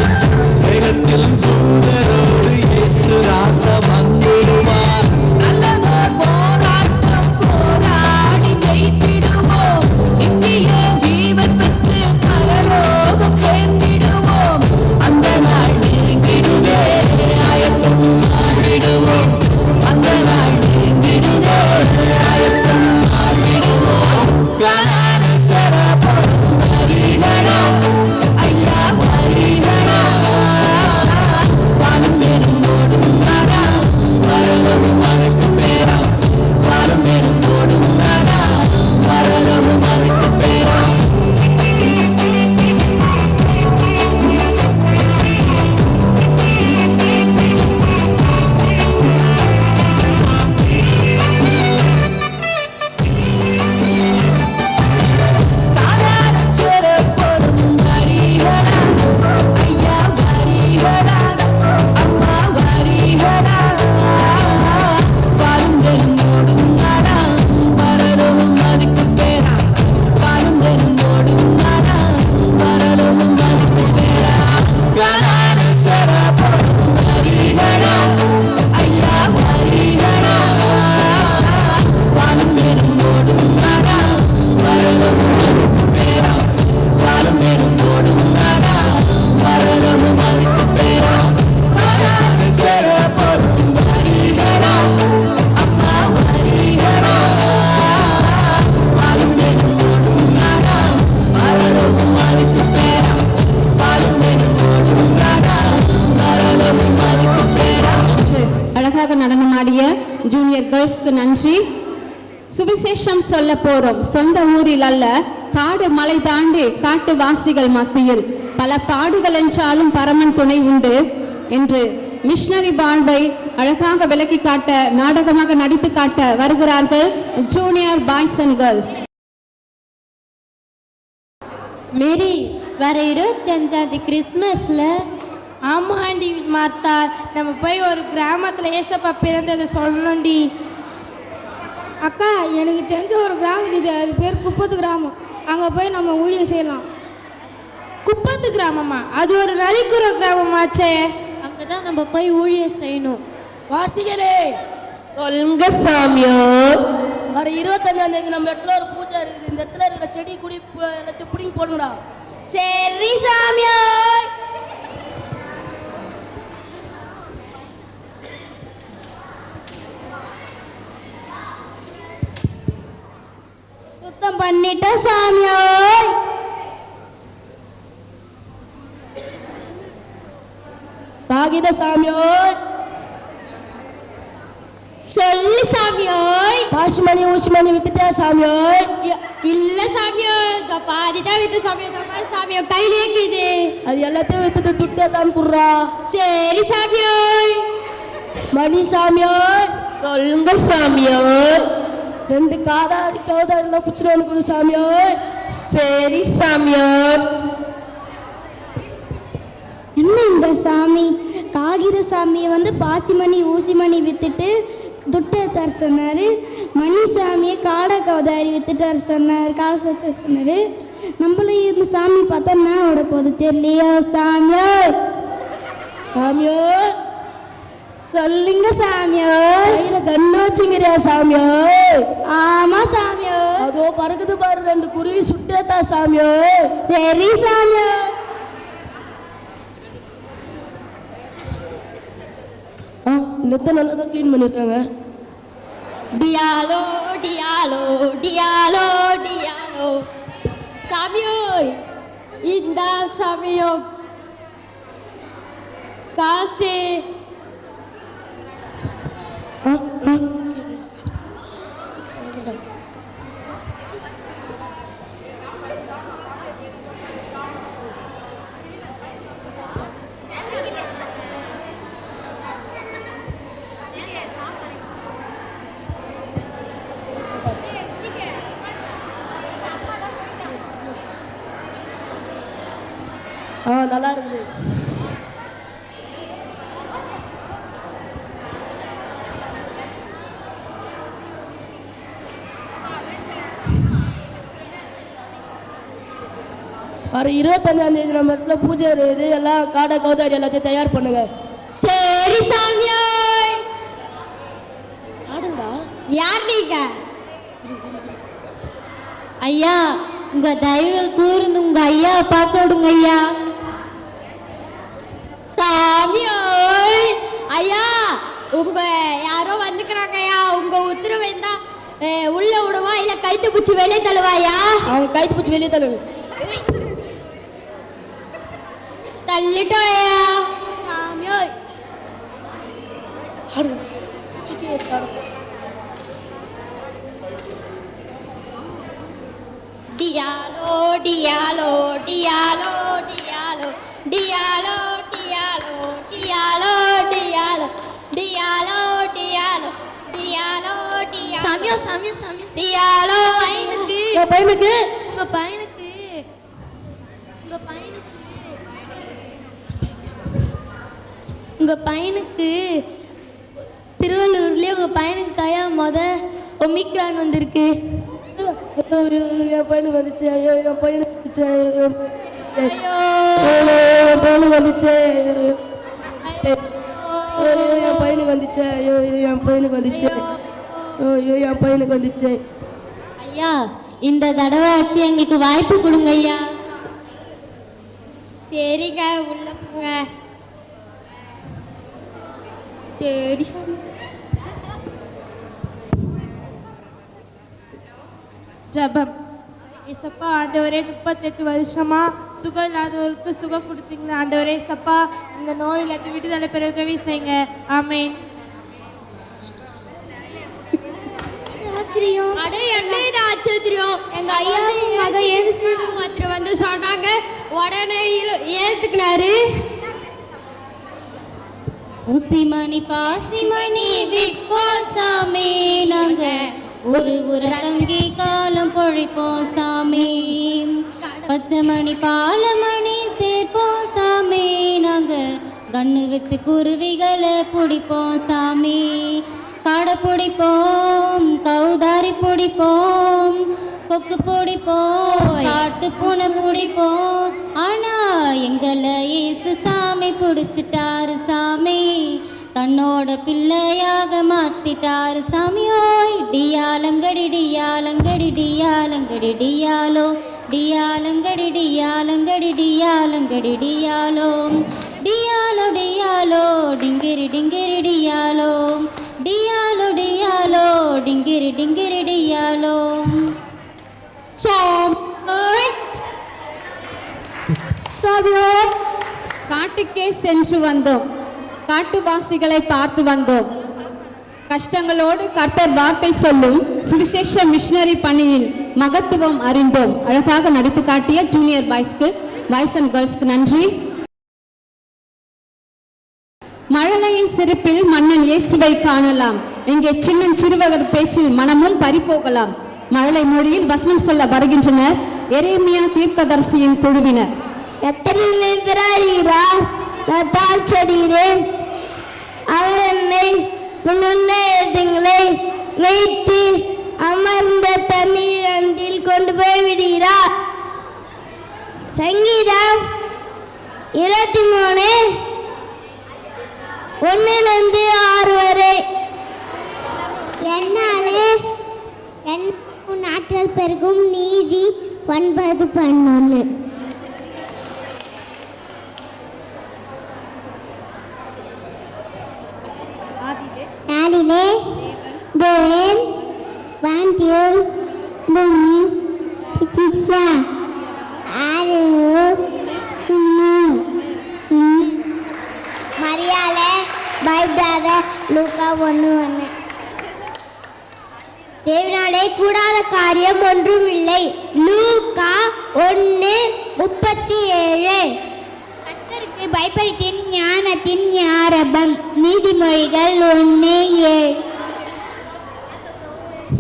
அழகாக நடனமாடிய ஜூனியர் கேர்ள்ஸ்க்கு நன்றி. சுவிசேஷம் சொல்ல போறோம் சொந்த ஊரில் அல்ல, காடு மலை தாண்டி காட்டுவாசிகள் மத்தியில். பல பாடுகள் என்றாலும் பரமன் துணை உண்டு என்று மிஷனரி வாழ்வை அழகாக விளக்கி காட்ட, நாடகமாக நடித்து காட்ட வருகிறார்கள் ஜூனியர் பாய்ஸ் அண்ட் கேர்ள்ஸ். மேரி, வர 25 கிறிஸ்மஸ்ல ஆமா ஆண்டி மாத்தா, நம்ம போய் ஒரு கிராமத்தில் ஏசப்பா பிறந்ததை சொல்லணும்டி. அக்கா, எனக்கு தெரிஞ்ச ஒரு கிராமம் இது, அது பேர் குப்பத்து கிராமம். அங்கே போய் நம்ம ஊழியம் செய்யலாம். குப்பத்து கிராமமா? அது ஒரு நரிக்குற கிராமமாச்சே. அங்கே தான் நம்ம போய் ஊழியம் செய்யணும். வாசிகளே சொல்லுங்க சாமியோ. வர 25ஆம் தேதி நம்ம இடத்துல ஒரு பூஜை இருக்குது. இந்த இடத்துல இருக்கிற செடி குடி எல்லாத்தையும் பிடிங்கி போடுங்கடா. சரி சாமியோ. சுத்தம் பண்ணிட்ட சாமியோ. காகித சாமியோ. சொல்லு சாமியோய். பாசிமணி ஊசிமணி வித்துட்டா சாமியோய். இல்ல சாமியோய், பாதி தான் வித்து சாமியோ. சாமியோ கையிலே இருக்குது. அது எல்லாத்தையும் வித்துட்டு துட்டே தான் குடுறா. சரி சாமியோய். மணி சாமியோய். சொல்லுங்க சாமியோ. 2 கௌதாரிலாம் பிடிச்சிட்டு வந்து கொடு சாமியோய். சரி சாமியோ. என்ன இந்த சாமி காகித சாமியை வந்து பாசிமணி ஊசிமணி வித்துட்டு துட்டை தர சொன்னார். மணி சாமியை காடை கௌதாரி வித்துட்டு சொன்னார், காசு தர சொன்னார். நம்மளும் இந்த சாமி பார்த்தா நான் விட போது தெரியலையோ சாமியோ. சாமியோ சொல்லுங்க சாமியோ. கையில கண்ணு வச்சுங்கிறியா சாமியோ? ஆமா சாமியோ. அதோ பறக்குது பாரு 2 குருவி சுட்டேத்தா சாமியோ. சரி சாமியோ. நெத்த நல்லா தான் க்ளீன் பண்ணியிருக்காங்க. டியாலோ டியாலோ டியாலோ டியாலோ. சாமியோய், இந்த சாமியோ காசு. நல்லா இருக்குது. வர 25ஆம் தேதி நம்ம இடத்துல பூஜை இருக்குது. எல்லாம் காடை கௌதாரி எல்லாத்தையும் தயார் பண்ணுங்க. சரி சாமியோய். ஆடுங்கடா. யார் நீங்க? ஐயா, உங்க தயவு கூர்ந்து உங்க ஐயா பார்க்க விடுங்க ஐயா. சாமியோய். ஐயா, உங்க யாரோ வந்துக்கிறாங்க ஐயா. உங்க உத்தரவு இருந்தா உள்ள விடுவா இல்ல கைத்து பூச்சி வெளியே தள்ளுவாயா? அவங்க கைத்து பூச்சி வெளியே தள்ளுங்க. தள்ளிட்டோம் ஐயா. சாமியோய். ஆடுங்க. சிக்கி வச்சு டியாலோ டியாலோ டியாலோ டியாலோ டியாலோ டியாலோ டியாலோ டியாலோ டியாலோ டியாலோ டியாலோ டியாலோ. சாமியோ சாமியோ சாமியோ. டியாலோ பையனுக்கு. என் பையனுக்கு. உங்க பையனுக்கு. உங்க பையனுக்கு. உங்க பையனுக்கு திருவள்ளூர்லயே உங்க பையனுக்கு தயா ஒமிக்ரான் வந்திருக்கு. என் பையனுக்கு வந்துச்சு. என் பையனுக்கு வந்துச்சு. ஐயோ என் பையனுக்கு வந்துச்சு. என் பையனுக்கு வந்துச்சு. என் பையனுக்கு வந்துச்சு. என் பையனுக்கு வந்துச்சு. ஐயா, இந்த தடவை வச்சு எங்களுக்கு வாய்ப்பு கொடுங்க ஐயா. சரிங்க, உள்ள போங்க. சரி. ஜபம். ஏசப்பா ஆண்டவரே, 38 வருஷமா சுகம் இல்லாதவருக்கு சுகம் கொடுத்தீங்களா ஆண்டவரே. ஏசப்பா, இந்த நோயிலிருந்து விடுதலை பெற உதவி செய்யுங்க. ஆமேன். ஆச்சரியம்? அட என்ன இது ஆச்சரியம்? எங்க ஐயாவும் மக இயேசு ஒருத்தர் வந்து சொன்னாங்க, உடனே ஏத்துக்கினாரு. ஊசிமணி பாசிமணி விப்பாசாமி நாங்க ஒரு தங்கி காலம் பொழிப்போம் சாமி. பச்சைமணி பாலமணி சேர்ப்போம் சாமி. நாங்க கண்ணு வச்சு குருவிகளை பிடிப்போம் சாமி. காடை பிடிப்போம், கௌதாரி பிடிப்போம், கொக்கு பிடிப்போம், காட்டு பூனை பிடிப்போம். ஆனா எங்களை இயேசு சாமி பிடிச்சிட்டாரு சாமி. தன்னோட பிள்ளையாக மாத்திட்டாரு சாமியோய். டியாலங்கடி டியாலங்கடி டியாலங்கடி டியாலோ, டியாலங்கடி டியாலங்கடி டியாலங்கடி டியாலோ, டியாலோ டியாலோ டிங்கிரி டிங்கிரி டியாலோ, டியாலோ டியாலோ டிங்கிரி டிங்கிரி டியாலோ. காட்டுக்கே சென்று வந்தோம், காட்டுவாசிகளை பார்த்து வந்தோம். கஷ்டங்களோடு கர்த்தர் வார்த்தை சொல்லும் சுவிசேஷ மிஷனரி பணியில் மகத்துவம் அறிந்தோம். அழகாக நடித்து காட்டிய ஜூனியர் பாய்ஸ்க்கு, பாய்ஸ் அண்ட் கேர்ள்ஸ்க்கு நன்றி. மழலையின் சிரிப்பில் மன்னன் இயேசுவை காணலாம். இங்கே சின்னஞ்சிறுவகர் பேச்சில் மனமும் பறிபோகலாம். மழலை மொழியில் வசனம் சொல்ல வருகின்றனர் எரேமியா தீர்க்கதரிசியின் குழுவினர். எத்தனை பிறாடுகிறார், நான் தாழ் செடுகிறேன். அவர் என்னை புல்லுள்ள இடங்களை வைத்து அமர்ந்த தண்ணீர் அண்டில் கொண்டு போய் விடுகிறார். சங்கீதம் 23 1-6 வரை. என்னாலே நாட்கள் பெருகும் நீதி 9:11. நாளிலே தேவன் வாந்தியோர் பூமி பிடித்தார். மரியாதை பயப்படாத. லூக்கா 1:1. தேவனாலே கூடாத காரியம் ஒன்றும் இல்லை. லூக்கா 1:37. கர்த்தருக்கு பயப்படுத்தின் ஞானத்தின் ஆரம்பம். நீதிமொழிகள் 1:7.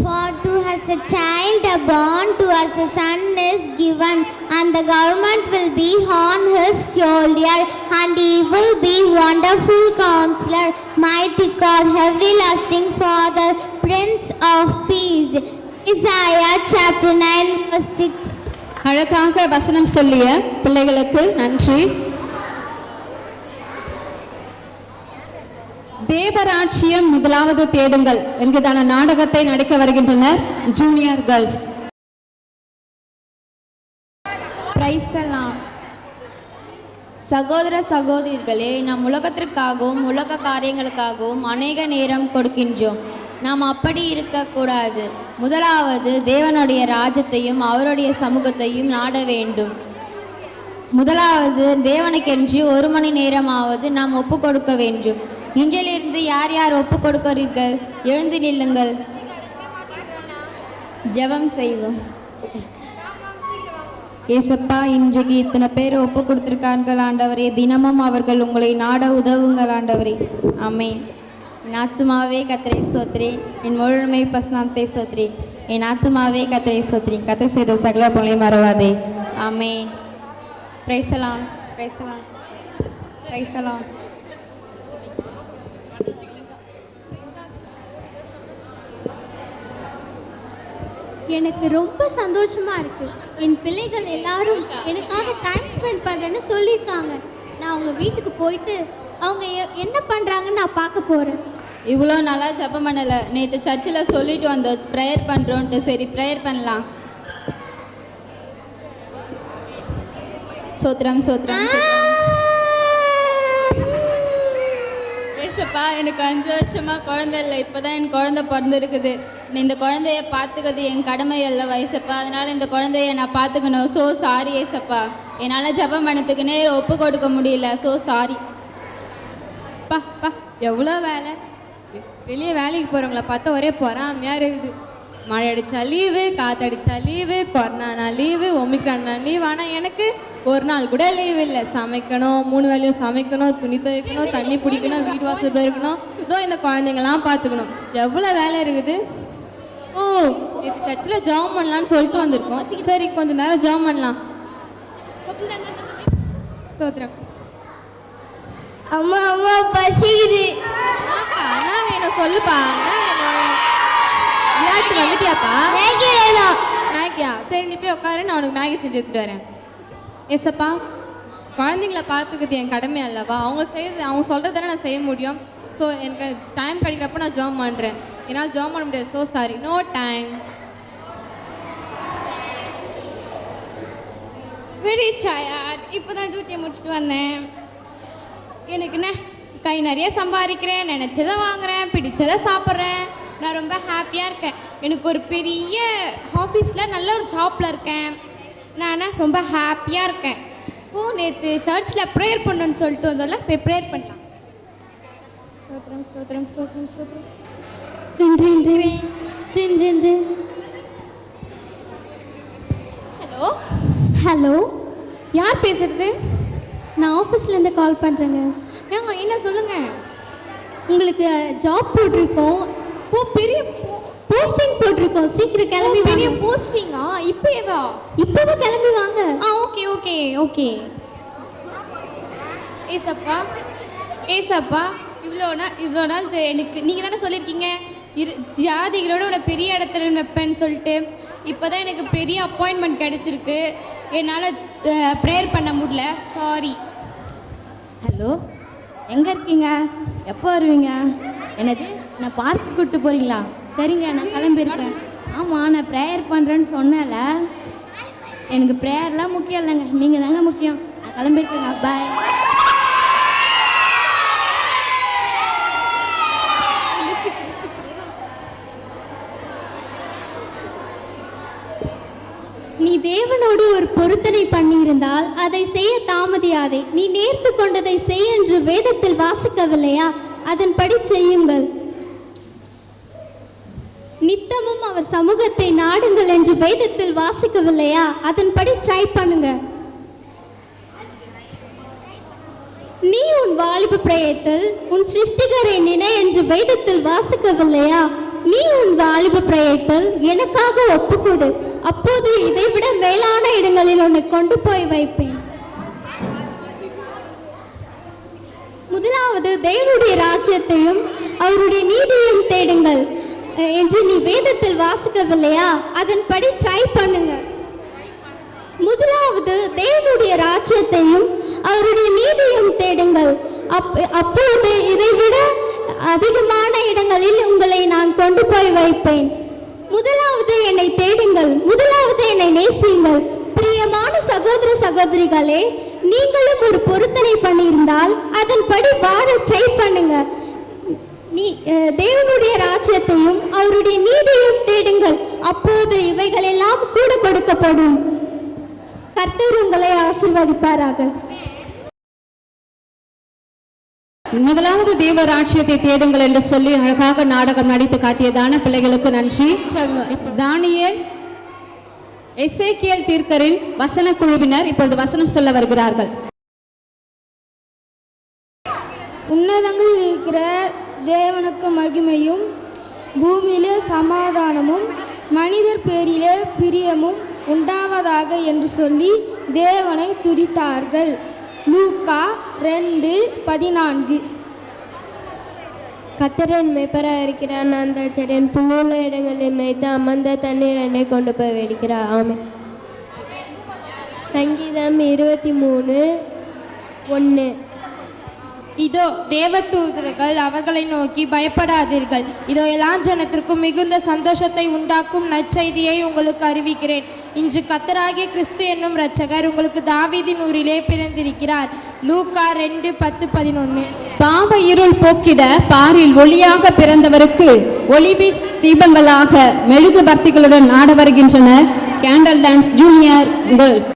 For to us a child born, to us a son is given, and the government will be on his shoulder, and he will be wonderful counselor, mighty God, everlasting Father, Prince of Peace. Isaiah chapter 9 verse 6. அழகாக வசனம் சொல்லிய பிள்ளைகளுக்கு நன்றி. தேவராட்சியம் முதலாவது தேடுங்கள் என்கிறதான நாடகத்தை நடிக்க வருகின்றனர் ஜூனியர் கேர்ள்ஸ். சகோதர சகோதரிகளே, நம் உலகத்திற்காகவும் உலக காரியங்களுக்காகவும் அநேக நேரம் கொடுக்கின்றோம். நாம் அப்படி இருக்கக்கூடாது. முதலாவது தேவனுடைய ராஜ்யத்தையும் அவருடைய சமூகத்தையும் நாட வேண்டும். முதலாவது தேவனுக்கென்று 1 மணி நேரமாவது நாம் ஒப்பு கொடுக்க வேண்டும். இன்றிலிருந்து யார் யார் ஒப்பு கொடுக்கிறீர்கள்? எழுந்து நில்லுங்கள், ஜெபம் செய்வோம். ஏசப்பா, இன்றைக்கு இத்தனை பேர் ஒப்பு கொடுத்துருக்கார்கள் ஆண்டவரே. தினமும் அவர்கள் உங்களை நாட உதவுங்கள் ஆண்டவரே. ஆமென். என் ஆத்துமாவே கர்த்தரை ஸ்தோத்திரி, என் முழுமை பசுநாமத்தை ஸ்தோத்திரி. என் ஆத்துமாவே கர்த்தரை ஸ்தோத்திரி, கர்த்தர் செய்த சகல பொருளையும் மறவாதே. ஆமென். Praise the Lord, praise the Lord sister, praise the Lord. எனக்கு ரொம்ப சந்தோஷமா இருக்கு. என் பிள்ளைகள் எல்லாரும் எனக்காக டைம் ஸ்பெண்ட் பண்ணுறேன்னு சொல்லியிருக்காங்க. நான் அவங்க வீட்டுக்கு போயிட்டு அவங்க என்ன பண்ணுறாங்கன்னு நான் பார்க்க போகிறேன். இவ்வளோ நல்லா ஜெபம் பண்ணலை. நேற்று சர்ச்சில் சொல்லிட்டு வந்தோம் ப்ரேயர் பண்ணுறோன்ட்டு. சரி, ப்ரேயர் பண்ணலாம். சோத்ரம் சோத்ரம். ஏசப்பா, எனக்கு 5 வருஷமாக குழந்தை இல்லை. இப்போ தான் என் குழந்தை பிறந்திருக்குது. இந்த குழந்தைய பார்த்துக்கிறது என் கடமை அல்ல வயசப்பா. அதனால் இந்த குழந்தைய நான் பார்த்துக்கணும். ஸோ சாரி ஏசப்பா. என்னால் ஜெபம் பண்ணத்துக்குன்னே ஒப்பு கொடுக்க முடியல. So sorry. எவ்வளோ வேலை. வெளியே வேலைக்கு போகிறவங்கள பார்த்தா ஒரே பொறாமையாக இருக்குது. மழை அடித்தா லீவு, காற்றடிச்சா leave, corona leave, Omicron leave. ஆனால் எனக்கு ஒரு நாள் கூட லீவ் இல்லை. சமைக்கணும், 3 வேளையும் சமைக்கணும், துணி துவைக்கணும், தண்ணி பிடிக்கணும், வீடு வாசல் பெருக்கணும், இதோ இந்த குழந்தைங்களாம் பார்த்துக்கணும். எவ்வளோ வேலை இருக்குது. ஓ, இது சர்ச்சில் ஜாம் பண்ணலான்னு சொல்லிட்டு வந்திருக்கோம். சரி, கொஞ்சம் நேரம் ஜாம் பண்ணலாம். ஸ்தோத்திரம். அம்மா அம்மா பசிக்குது. என்ன வேணும் சொல்லுப்பா, என்ன வேணும்? விளையாட்டு வந்துட்டியாப்பா? மேகி வேணும். மேகியா? சரி, நீ போய் உட்காரு, நான் உனக்கு மேகி செஞ்சு எடுத்துட்டு வரேன். ஏசப்பா, குழந்தைங்கள பார்த்துக்கிறது என் கடமை அல்லவா? அவங்க சொல்கிறதானே நான் செய்ய முடியும். ஸோ எனக்கு டைம் கிடைக்கிறப்ப நான் ஜாம் பண்ணுறேன். என்னால் ஜாம் பண்ண முடியாது. So sorry, no time. Very tired. இப்போ தான் டியூட்டியை முடிச்சுட்டு வந்தேன். எனக்கு என்ன, கை நிறைய சம்பாதிக்கிறேன், நினச்சதை வாங்குறேன், பிடிச்சதை சாப்பிட்றேன். நான் ரொம்ப ஹாப்பியாக இருக்கேன். எனக்கு ஒரு பெரிய ஆஃபீஸில் நல்ல ஒரு ஜாப்பில் இருக்கேன். நான் ரொம்ப ஹாப்பியாக இருக்கேன். நேற்று சர்ச்சில் ப்ரேயர் பண்ணணுன்னு சொல்லிட்டு வந்தோம்ல, போய் ப்ரேயர் பண்ணலாம். ஸ்தோத்திரம் ஸ்தோத்திரம் ஸ்தோத்திரம் ஸ்தோத்திரம். ஹலோ ஹலோ, யார் பேசுறது? நான் ஆஃபீஸ்லேருந்து கால் பண்ணுறேங்க. ஏங்க, என்ன சொல்லுங்கள். உங்களுக்கு ஜாப் போட்டிருக்கோம். பெரிய போஸ்டிங் போட்டிருக்கோம். சீக்கிரம் கிளம்பி பெரிய போஸ்டிங்கா? இப்போவா? இப்போவே கிளம்பி வாங்க. Okay okay okay. ஏசப்பா ஏசப்பா, இவ்வளோ நாள் எனக்கு நீங்கள் தானே சொல்லியிருக்கீங்க ஜாதிகளோட உன்னை பெரிய இடத்துல வைப்பேன்னு சொல்லிட்டு. இப்போ தான் எனக்கு பெரிய அப்பாயின்மெண்ட் கிடச்சிருக்கு. என்னால் ப்ரேயர் பண்ண முடியல, சாரி. ஹலோ, எங்கே இருக்கீங்க? எப்போ வருவீங்க? என்னது, நான் பார்க்கு கூப்பிட்டு போகிறீங்களா? சரிங்க, நான் கிளம்பியிருக்கேன். ஆமாம், நான் ப்ரேயர் பண்ணுறேன்னு சொன்னேன்ல. எனக்கு ப்ரேயர்லாம் முக்கியம் இல்லைங்க, நீங்கள் தாங்க முக்கியம். நான் கிளம்பியிருக்கேங்க, பாய். நீ தேவனோடு ஒரு பொருத்தனை பண்ணியிருந்தால் அதை செய்ய தாமதியாதே. நீ நேர்த்து கொண்டதை செய் என்று வேதத்தில் வாசிக்கவில்லையா? அதன்படி செய்யுங்கள். நித்தமும் அவர் சமூகத்தை நாடுங்கள் என்று வேதத்தில் வாசிக்கவில்லையா? அதன்படி ட்ரை பண்ணுங்க. நீ உன் வாலிப பிரயத்தில் உன் சிருஷ்டிகரை நினை என்று வேதத்தில் வாசிக்கவில்லையா? நீ உன் வாலிப பிரயத்தில் எனக்காக ஒப்புக்கொடு, அப்போது இதைவிட மேலான இடங்களில் உன்னை கொண்டு போய் வைப்பேன். முதலாவது தேவனுடைய ராஜ்யத்தையும் அவருடைய நீதியையும் தேடுங்கள் என்று நீ வேதத்தில் வாசிக்கவில்லையா? அதன்படி ட்ரை பண்ணுங்க. முதலாவது தேவனுடைய ராஜ்யத்தையும் அவருடைய நீதியையும் தேடுங்கள், அப்பொழுது இதைவிட அதிகமான இடங்களில் உங்களை நான் கொண்டு போய் வைப்பேன். முதலாவது என்னை தேடுங்கள், முதலாவது என்னை நேசியுங்கள். பிரியமான சகோதர சகோதரிகளே, நீங்களும் ஒரு பொருத்தனை பண்ணியிருந்தால் அதன்படி வாழ ட்ரை பண்ணுங்க. தேவனுடைய ராஜ்யத்தையும் அவருடைய நீதியையும் தேடுங்கள், அப்போது இவைகளெல்லாம் கூட கொடுக்கப்படும். கர்த்தர் உங்களை ஆசீர்வதிப்பாராக. முதலாவது தேவ ராஜ்யத்தை தேடுங்கள் என்று சொல்லி அழகாக நாடகம் நடித்து காட்டியதான பிள்ளைகளுக்கு நன்றி. தானியேல், எசேக்கியேல் தீர்க்கரின் வசன குழுவினர் இப்பொழுது வசனம் சொல்ல வருகிறார்கள். உன்னதங்களில் இருக்கிற தேவனுக்கு மகிமையும், பூமியிலே சமாதானமும், மனிதர் பேரிலே பிரியமும் உண்டாவதாக என்று சொல்லி தேவனை துதித்தார்கள். லூக்கா 2:14. கர்த்தரின் மேய்ப்பராக இருக்கிறார், நான் தச்சரின் புல்லுள்ள இடங்களில் மேய்த்து அமர்ந்த தண்ணீர் என்னை கொண்டு போய் வெடிக்கிறார். ஆமென். சங்கீதம் 23:1. இதோ தேவதூதர்கள் அவர்களை நோக்கி பயப்படாதீர்கள், இதோ எல்லா ஜனத்திற்கும் மிகுந்த சந்தோஷத்தை உண்டாக்கும் நற்செய்தியை உங்களுக்கு அறிவிக்கிறேன். இன்று கர்த்தராகிய கிறிஸ்து என்னும் இரட்சகர் உங்களுக்கு தாவீதின் ஊரிலே பிறந்திருக்கிறார். லூக்கா 2:10-11. பாவ இருள் போக்கிட பாரில் ஒளியாக பிறந்தவருக்கு ஒளிவி தீபங்களாக மெழுகுவர்த்திகளுடன் ஆட வருகின்றனர் candle dance junior girls.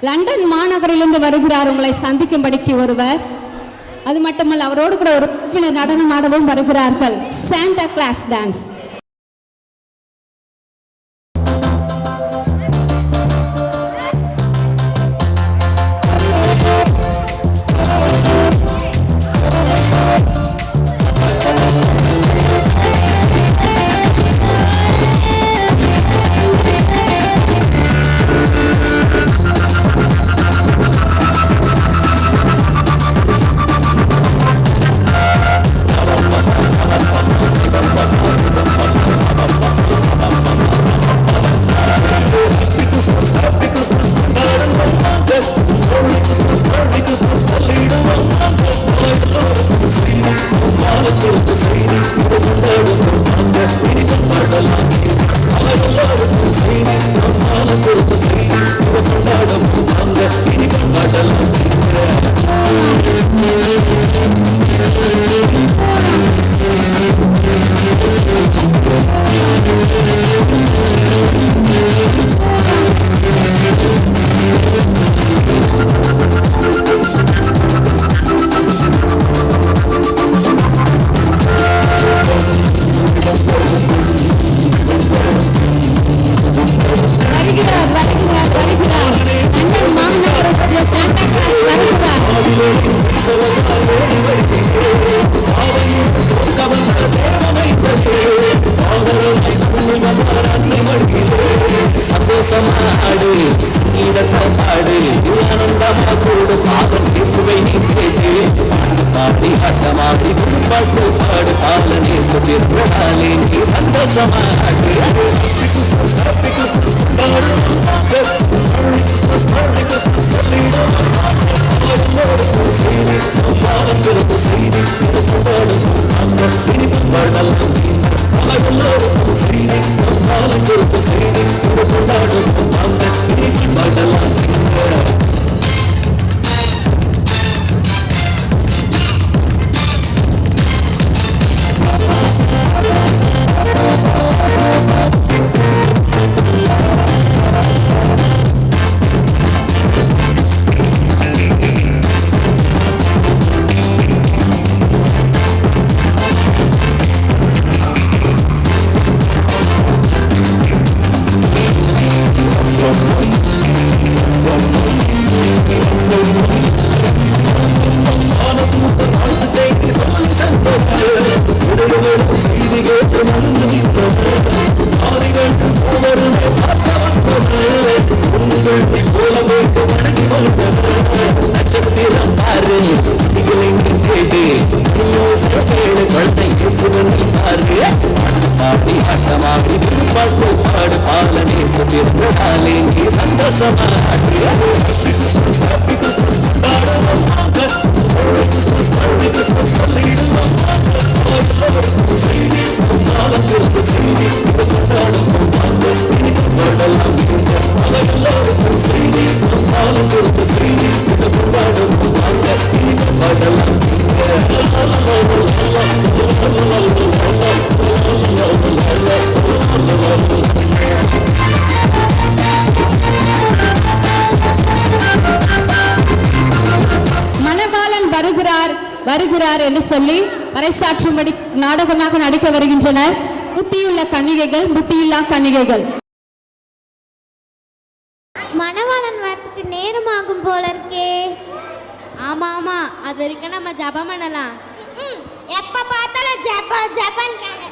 London மாநகரிலிருந்து வருகிறார் உங்களை சந்திக்கும்படிக்கு ஒருவர். அது மட்டுமல்ல, அவரோடு கூட ஒரு உறுப்பினர் நடனம் ஆடவும் வருகிறார்கள். Santa Claus dance. வருகிறார் என்று சொல்லி பறைசாற்றும்படி நாடகமாக நடிக்க வருகின்றனர். புத்தியுள்ள கன்னிகைகள், புத்தியில்லா கன்னிகைகள். மணவாளன் வரத்துக்கு நேரமாகும் போல இருக்கே. ஆமா ஆமா, அது வரைக்கும் நம்ம ஜபம் பண்ணலாம். எப்ப பார்த்தாலும் ஜபம் ஜபம்ன்றாங்க.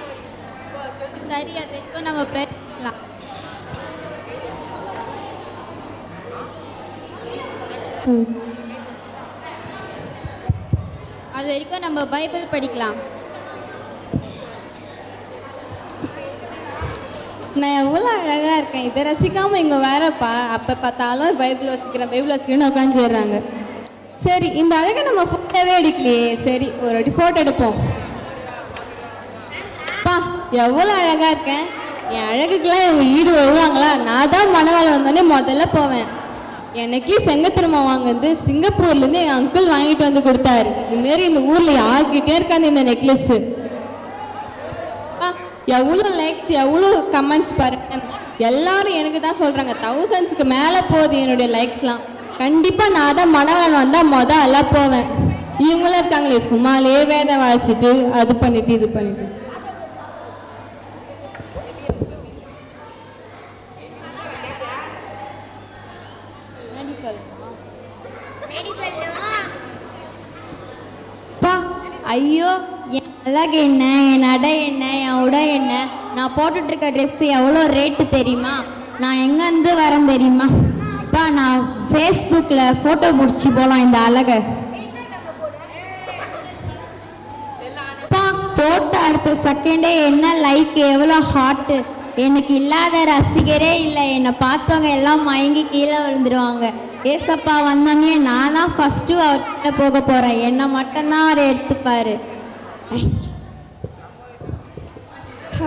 சரி, அது வரைக்கும் நம்ம ப்ரேயர் பண்ணலாம். அது வரைக்கும் நம்ம பைபிள் படிக்கலாம். நான் எவ்வளோ அழகாக இருக்கேன், இதை ரசிக்காமல் இங்கே வேறப்பா அப்போ பார்த்தாலும் பைபிள் வசிக்கிறேன்னு உட்காந்துடுறாங்க. சரி, இந்த அழகை நம்ம ஃபோட்டோவே எடுக்கலையே. சரி, ஒரு வாட்டி ஃபோட்டோ எடுப்போம். பா, எவ்வளோ அழகாக இருக்கேன். என் அழகுக்கெல்லாம் இவங்க ஈடு வருவாங்களா? நான் தான் மணவாளன் வந்தோடனே முதல்ல போவேன். எனக்கு செங்கத்திருமா வாங்குறது சிங்கப்பூர்லேருந்து என் அங்கிள் வாங்கிட்டு வந்து கொடுத்தாரு. இதுமாரி இந்த ஊரில் யார்கிட்டே இருக்காது இந்த நெக்லஸ்ஸு. எவ்வளோ லைக்ஸ், எவ்வளோ கமெண்ட்ஸ் பாருங்க. எல்லாரும் எனக்கு தான் சொல்கிறாங்க. 1000க்கு மேலே போகுது என்னுடைய லைக்ஸ்லாம். கண்டிப்பாக நான் தான் மணவரன் வந்தால் முதல்ல போவேன். இவங்களும் இருக்காங்களே சும்மாலே வேதை வாசிட்டு அது பண்ணிட்டு இது பண்ணிட்டு. ஐயோ, என் அழகு என்ன, என் நடை என்ன, என் உடை என்ன, நான் போட்டுட்ருக்க ட்ரெஸ்ஸு எவ்வளோ ரேட்டு தெரியுமா? நான் எங்கேருந்து வரேன் தெரியுமா? அப்பா, நான் ஃபேஸ்புக்கில் ஃபோட்டோ பிடிச்சி போகலாம் இந்த அழகை. அப்பா, போட்டோ அடுத்த செகண்டே என்ன லைக், எவ்வளோ ஹார்ட்டு. எனக்கு இல்லாத ரசிகரே இல்லை. என்னை பார்த்தவங்க எல்லாம் மயங்கி கீழே விழுந்துடுவாங்க. ஏசப்பா வந்தானே நான் தான் ஃபஸ்ட்டு அவர்கிட்ட போக போகிறேன். என்னை மட்டும்தான் அவர் எடுத்துப்பார்.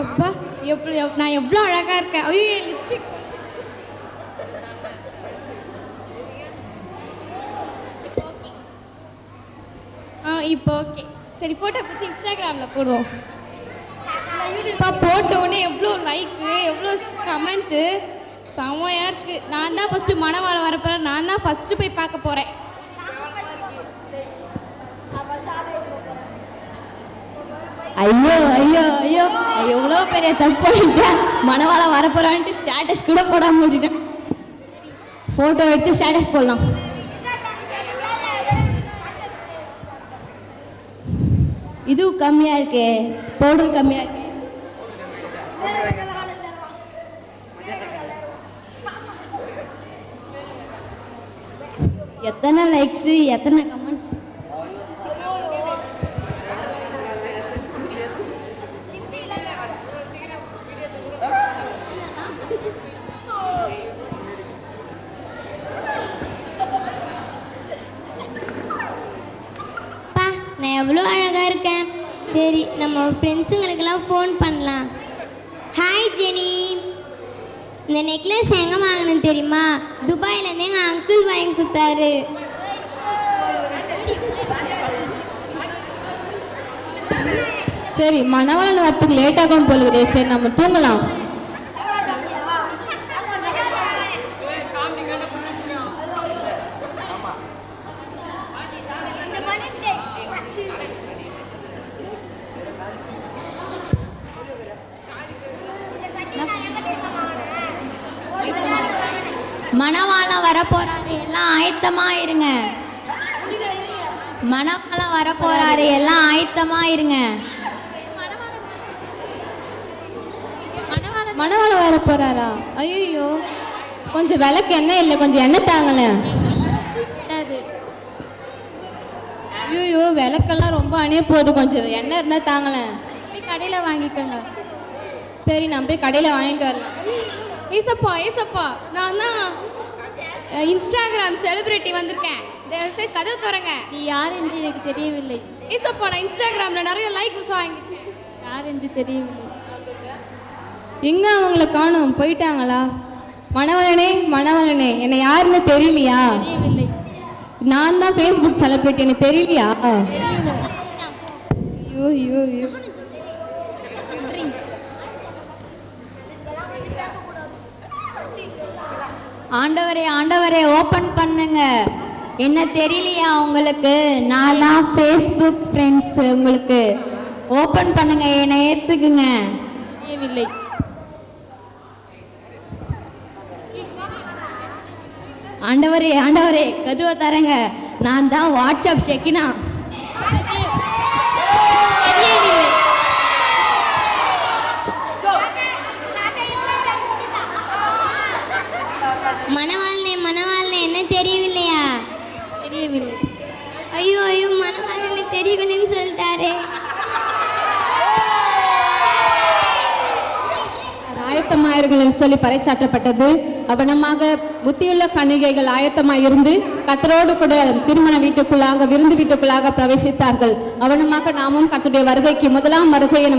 அப்பா, நான் எவ்வளோ அழகாக இருக்கேன். ஐயோ, லிப்ஸ்டிக். இப்போ ஓகே. சரி, ஃபோட்டோ பிடிச்சி இன்ஸ்டாகிராமில் போடுவோம். இப்போ போட்ட உடனே எவ்வளோ லைக்கு, எவ்வளோ கமெண்ட்டு, செம்மையாக இருக்குது. நான் தான் ஃபஸ்ட்டு மணவாள வரப்போகிறேன். நான் தான் ஃபஸ்ட்டு போய் பார்க்க போகிறேன். ஐயோ ஐயோ ஐயோ, எவ்வளோ பெரிய தப்பு பண்ணிட்டேன். மணவாளம் வரப்போறான்ட்டு ஸ்டேட்டஸ் கூட போடாம விட்டுட்டேன். ஃபோட்டோ எடுத்து ஸ்டேட்டஸ் போடலாம். இதுவும் கம்மியாக இருக்கே, பவுடர் கம்மியாக இருக்கு. எத்தனை லைக்ஸு, எத்தனை கமெண்ட்ஸ். நான் எவ்வளோ அழகாக இருக்கேன். சரி, நம்ம ஃப்ரெண்ட்ஸுங்களுக்கெல்லாம் ஃபோன் பண்ணலாம். ஹாய் ஜெனி, இந்த நெக்லஸ் எங்கே வாங்கினேன்னு தெரியுமா? துபாயிலேருந்து எங்கள் அங்கிள் வாங்கி கொடுத்தாரு. சரி, மணவாளன் வரத்துக்கு லேட் ஆகும் போலுதே. சரி, நம்ம தூங்கலாம். மணவாளம் வரப்போறாரு, எல்லாம் ஆயத்தமா இருங்க. மணவாளம் வரப்போறாரு, எல்லாம் ஆயத்தமா இருங்க. மணவாளம் வர போறாரா? ஐயோ, கொஞ்சம் விளக்கு எண்ணெய் இல்லை, கொஞ்சம் எண்ணெய் தாங்கல. ஐயோ, விளக்கெல்லாம் ரொம்ப அணைய போகுது, கொஞ்சம் எண்ணெய் இருந்தால் தாங்கல. போய் கடையில் வாங்கிக்கோங்க. சரி, நான் போய் கடையில் வாங்கிட்டு வரலாம். ஏசப்பா, ஏசப்பா, நான் தான் இன்ஸ்டாகிராம் செலிபிரிட்டி வந்திருக்கேன். தயவுசெய்து கதவு தரங்க. நீ யார் என்று எனக்கு தெரியவில்லை. ஏசப்பா, நான் இன்ஸ்டாகிராமில் நிறைய லைக்ஸ் வாங்கிட்டேன். யார் என்று தெரியவில்லை. எங்க அவங்கள காணோம், போயிட்டாங்களா? மணவளனே, மணவளனே, என்னை யாருன்னு தெரியலையா? தெரியவில்லை. நான் தான் ஃபேஸ்புக் செலிபிரிட்டி, எனக்கு தெரியலையா? தெரியல. ஐயோ ஐயோ ஐயோ. ஆண்டவரே, ஆண்டவரே, ஓப்பன் பண்ணுங்க. என்ன தெரியலையா உங்களுக்கு? நான் தான் ஃபேஸ்புக் ஃப்ரெண்ட்ஸ். உங்களுக்கு ஓப்பன் பண்ணுங்க, என்னை ஏற்றுக்குங்க. தெரியவில்லை. ஆண்டவரே, ஆண்டவரே, கதுவை தரங்க. நான் தான் வாட்ஸ்அப் ஷெக்கினா. தெரியவில்லை. மணவாளனே, மணவாளனே, என்ன தெரியவில்லையா? தெரியவில்லை. ஐயோ ஐயோ, மணவாளனே தெரியவில்லைன்னு சொல்லிட்டாரே. ஆயத்தமாயிருங்கள் சொல்லி பறைசாற்றப்பட்டது. அவனமாக புத்தியுள்ள கன்னிகைகள் ஆயத்தமாய் இருந்து கர்த்தரோடு கூட திருமண வீட்டுக்குள்ளாக, விருந்து வீட்டுக்குள்ளாக பிரவேசித்தார்கள். அவனமாக நாமும் கர்த்தருடைய வருகைக்கு, முதலாம் வருகையை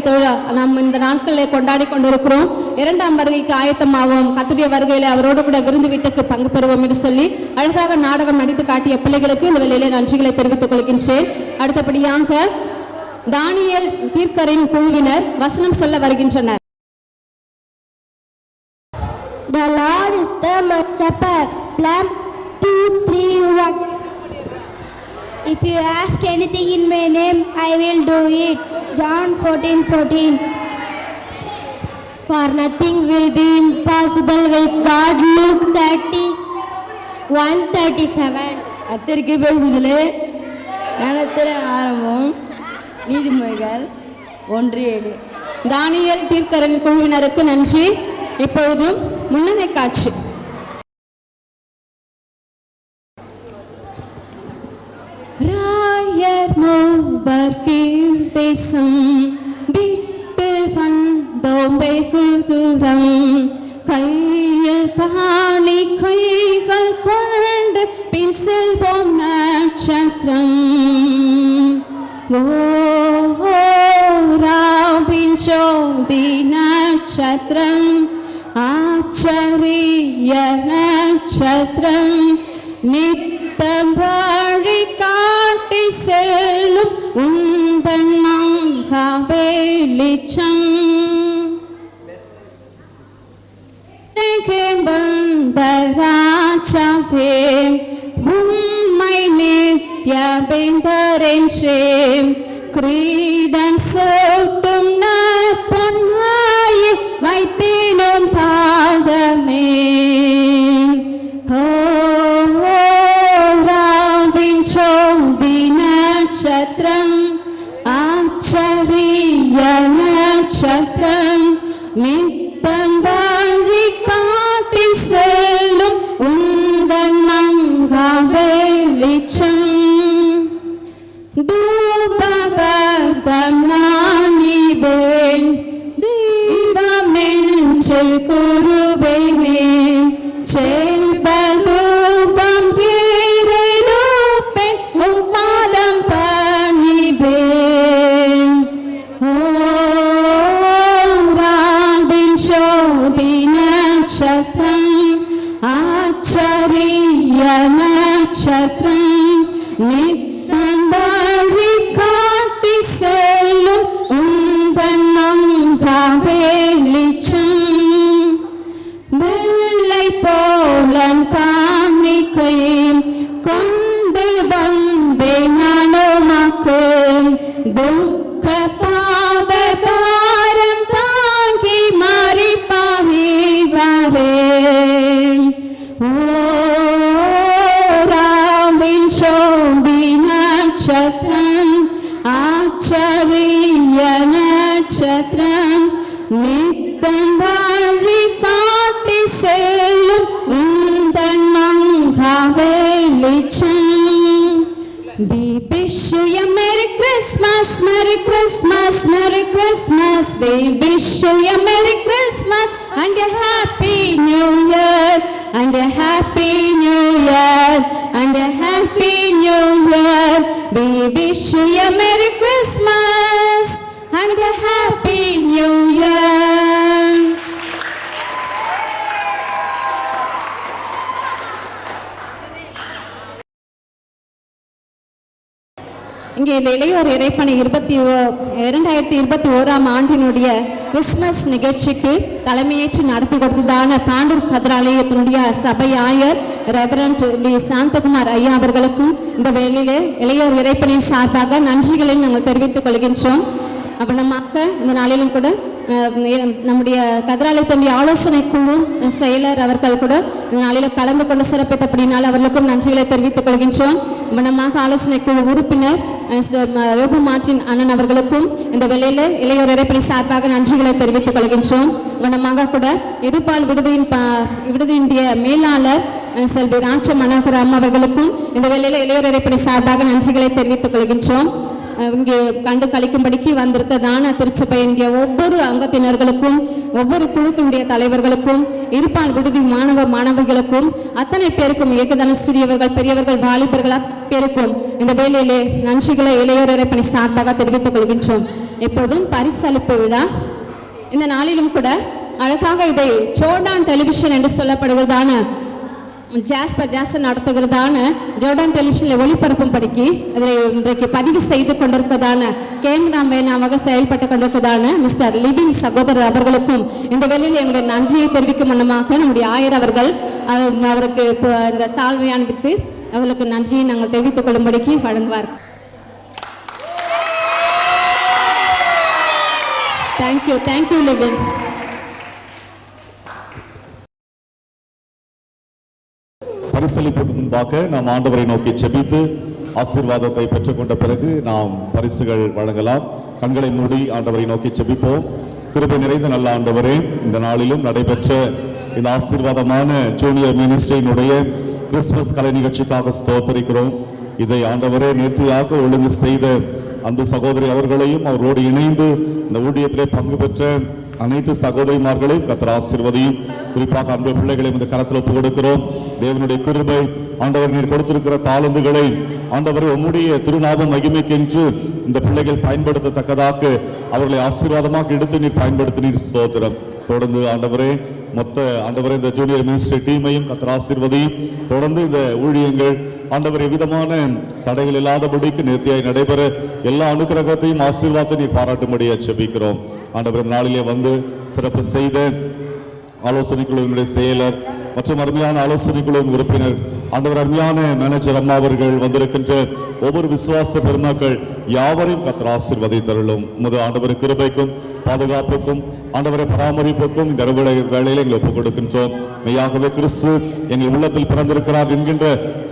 நாம் இந்த நாட்களில் கொண்டாடி கொண்டிருக்கிறோம். இரண்டாம் வருகைக்கு ஆயத்தமாவோம். கர்த்தருடைய வருகையில அவரோடு கூட விருந்து வீட்டுக்கு பங்கு பெறுவோம் என்று சொல்லி அழகாக நாடகம் நடித்து காட்டிய பிள்ளைகளுக்கு இந்த வேளையிலே நன்றிகளை தெரிவித்துக் கொள்கின்றேன். அடுத்தபடியாக தானியேல் தீர்க்கரின் குழுவினர் வசனம் சொல்ல வருகின்றனர். The Lord is my shepherd. Psalm 2:3 If you ask anything in my name, I will do it. John 14:14. For nothing will be impossible with God. Luke 31:37. கத்தரிக்கை விடுதலை ஞானத்தில் ஆரம்பம் நீதிமொழிகள் 1:7. தானியேல் தீர்க்கதரிசி குழுவினருக்கு நன்றி. இப்பொழுதும் முன்னணி காட்சி. ராயர் மூவர் கீழ் தேசம் விட்டு வந்தோம் வெகு தூரம், கையில் காணி கைகள் கொண்டு பின் செல்வோம் நட்சத்திரம். ஓராவின் ஜோதி நட்சத்திரம், ஆச்சரிய நட்சத்திரம், நித்தம் வழி காட்டி செல்லும் உந்தன் மங்கா வெளிச்சம். வந்த ராஜாவே உம்மை நித்ய வேந்தரென்றே, கிரீடம் சூட்டும் நற்பொன்னாயை வைத்திடும் பாதமே. ராவின் ஜோதி நட்சத்திரம், ஆச்சரிய நட்சத்திரம், நித்தம் வழி காட்டி செல்லும் உங்கள் மங்கா வெளிச்சம். தூபவர்க்கம் நானிவேன், தீபமென்று கூறுவேனே, செல்வரூபம் ஏறெழுப்பேன், உம் பாதம் பணிவேன். ராவின் ஜோதி நட்சத்திரம், ஆச்சரிய நட்சத்திரம், நித்தம் வழி காட்டி செல்லும் உந்தன் மங்கா வெளிச்சம். வெள்ளை போலம் காணிக்கை கொண்டு வந்தேன் நானுமக்கு, துக்க பாவ பாரம் தாங்கி மறிப்பாகி வரேன். ராவின் ஜோதி நட்சத்திரம், ஆச்சரிய நட்சத்திரம், நித்தம் வழி காட்டி செல்லும் உந்தன் மங்கா வெளிச்சம். We wish you a Merry Christmas, Merry Christmas, Merry Christmas. We wish you a Merry Christmas and a Happy New Year, and a Happy New Year, and a Happy New Year. We wish you a Merry Christmas and a Happy New Year. இங்கே இந்த இளையோர் இறைப்பணி 2021 ஆண்டினுடைய Christmas நிகழ்ச்சிக்கு தலைமையேற்று நடத்தி கொடுத்ததான பாண்டூர் கதிராலயத்தினுடைய சபை ஆயர் reverend D Santhakumar ஐயா அவர்களுக்கும் இந்த வேளையிலே இளையோர் இறைப்பணி சார்பாக நன்றிகளை நாங்கள் தெரிவித்துக் கொள்கின்றோம். அப்புறமாக இந்த நாளிலும் கூட நம்முடைய கதிராலயத்தினுடைய ஆலோசனை குழு செயலர் அவர்கள் கூட இந்த நாளில் கலந்து கொண்டு சிறப்பித்தபடினால் அவர்களுக்கும் நன்றிகளை தெரிவித்துக் கொள்கின்றோம். மனமாக ஆலோசனை குழு உறுப்பினர் யோபு மார்ட்டின் அண்ணன் அவர்களுக்கும் இந்த வேளையில் இளையோர் இறைப்பணி சார்பாக நன்றிகளை தெரிவித்துக் கொள்கின்றோம். மனமாக கூட இருபால் விடுதியினுடைய மேலாளர் செல்வி ராஜ மனோகர் அம்மா அவர்களுக்கும் இந்த வேளையில் இளையோர் இறைப்பணி சார்பாக நன்றிகளை தெரிவித்துக் கொள்கின்றோம். இங்கே கண்டு கழிக்கும்படிக்கு வந்திருக்கதான திருச்சபையினுடைய ஒவ்வொரு அங்கத்தினர்களுக்கும், ஒவ்வொரு குழுக்களுடைய தலைவர்களுக்கும், இருப்பால் விடுதி மாணவர்களுக்கும், அத்தனை பேருக்கும், ஏகதான சிறியவர்கள், பெரியவர்கள், வாலிபர்கள் பேருக்கும் இந்த வேளையிலே நன்றிகளை இளையோர் இறைப்பணி சார்பாக தெரிவித்துக் கொள்கின்றோம். எப்போதும் பரிசளிப்பு விழா இந்த நாளிலும் கூட அழகாக இதை ஜோர்டான் டெலிவிஷன் என்று சொல்லப்படுகிறதான ஜாஸ்பர் நடத்துகிறதான ஜோர்டான் டெலிவிஷனில் ஒளிபரப்பும் படிக்கு அதில் இன்றைக்கு பதிவு செய்து கொண்டிருக்கிறதான கேமராமேனாக செயல்பட்டு கொண்டிருக்கிறதான மிஸ்டர் லிபின் சகோதரர் அவர்களுக்கும் இந்த வேளையில் எங்களுடைய நன்றியை தெரிவிக்கும் வண்ணமாக நம்முடைய ஆயர் அவர்கள் அவருக்கு இந்த சால்வை அணிவித்து அவளுக்கு நன்றியை நாங்கள் தெரிவித்துக் கொள்ளும்படிக்கு வழங்குவார். Thank you live-in. பரிசளிப்புக்கு முன்பாக நாம் ஆண்டவரை நோக்கி செபித்து ஆசீர்வாதத்தை பெற்றுக்கொண்ட பிறகு நாம் பரிசுகள் வழங்கலாம். கண்களை மூடி ஆண்டவரை நோக்கி செபிப்போம். கிருபை நிறைந்த நல்ல ஆண்டவரே, இந்த நாளிலும் நடைபெற்ற இந்த ஆசீர்வாதமான ஜூனியர் மினிஸ்ட்ரியினுடைய கிறிஸ்துமஸ் கலை நிகழ்ச்சிக்காக ஸ்தோத்திரிக்கிறோம். இதை ஆண்டவரே நேர்த்தியாக ஒழுங்கு செய்த அன்பு சகோதரி அவர்களையும் அவரோடு இணைந்து இந்த ஊழியத்திலே பங்கு பெற்ற அனைத்து சகோதரிமார்களையும் கர்த்தர் ஆசீர்வதியும். குறிப்பாக அன்பு பிள்ளைகளையும் இந்த கரத்தில் ஒப்புக் கொடுக்கிறோம். தேவனுடைய கிருபை ஆண்டவர் நீர் கொடுத்திருக்கிற தாளந்துகளை ஆண்டவரை உம்முடைய திருநாம மகிமைக்கென்று இந்த பிள்ளைகள் பயன்படுத்தத்தக்கதாக அவர்களை ஆசீர்வாதமாக எடுத்து நீர் பயன்படுத்தினீர். ஸ்தோத்திரம். தொடர்ந்து ஆண்டவரே ஆண்டவரே இந்த ஜூனியர் மினிஸ்ட்ரி டீமையும் கர்த்தர் ஆசீர்வதியும். தொடர்ந்து இந்த ஊழியங்கள் ஆண்டவர் எவ்விதமான தடைகள் இல்லாதபடிக்கு நேர்த்தியாய் நடைபெற எல்லா அனுக்கிரகத்தையும் ஆசீர்வாதத்தை நீர் பாராட்டும்படியாக ஜெபிக்கிறோம். ஆண்டவர் நாளிலே வந்து சிறப்பு செய்த ஆலோசனை குழுவினுடைய செயலர் மற்றும் அருமையான ஆலோசனை குழுவின் உறுப்பினர் ஆண்டவர் அருமையான மேனேஜர் அம்மா அவர்கள் வந்திருக்கின்ற ஒவ்வொரு விசுவாச பெருமக்கள் யாவரையும் கர்த்தர் ஆசீர்வதித்தருளும். ஆண்டவர் கிருபைக்கும் பாதுகாப்புக்கும் ஆண்டவரை பராமரிப்புக்கும் இந்த வேளையில எங்களை ஒப்புக் கொடுக்கின்றோம். மெய்யாகவே கிறிஸ்து எங்கள் உள்ளத்தில் பிறந்திருக்கிறார் என்கின்ற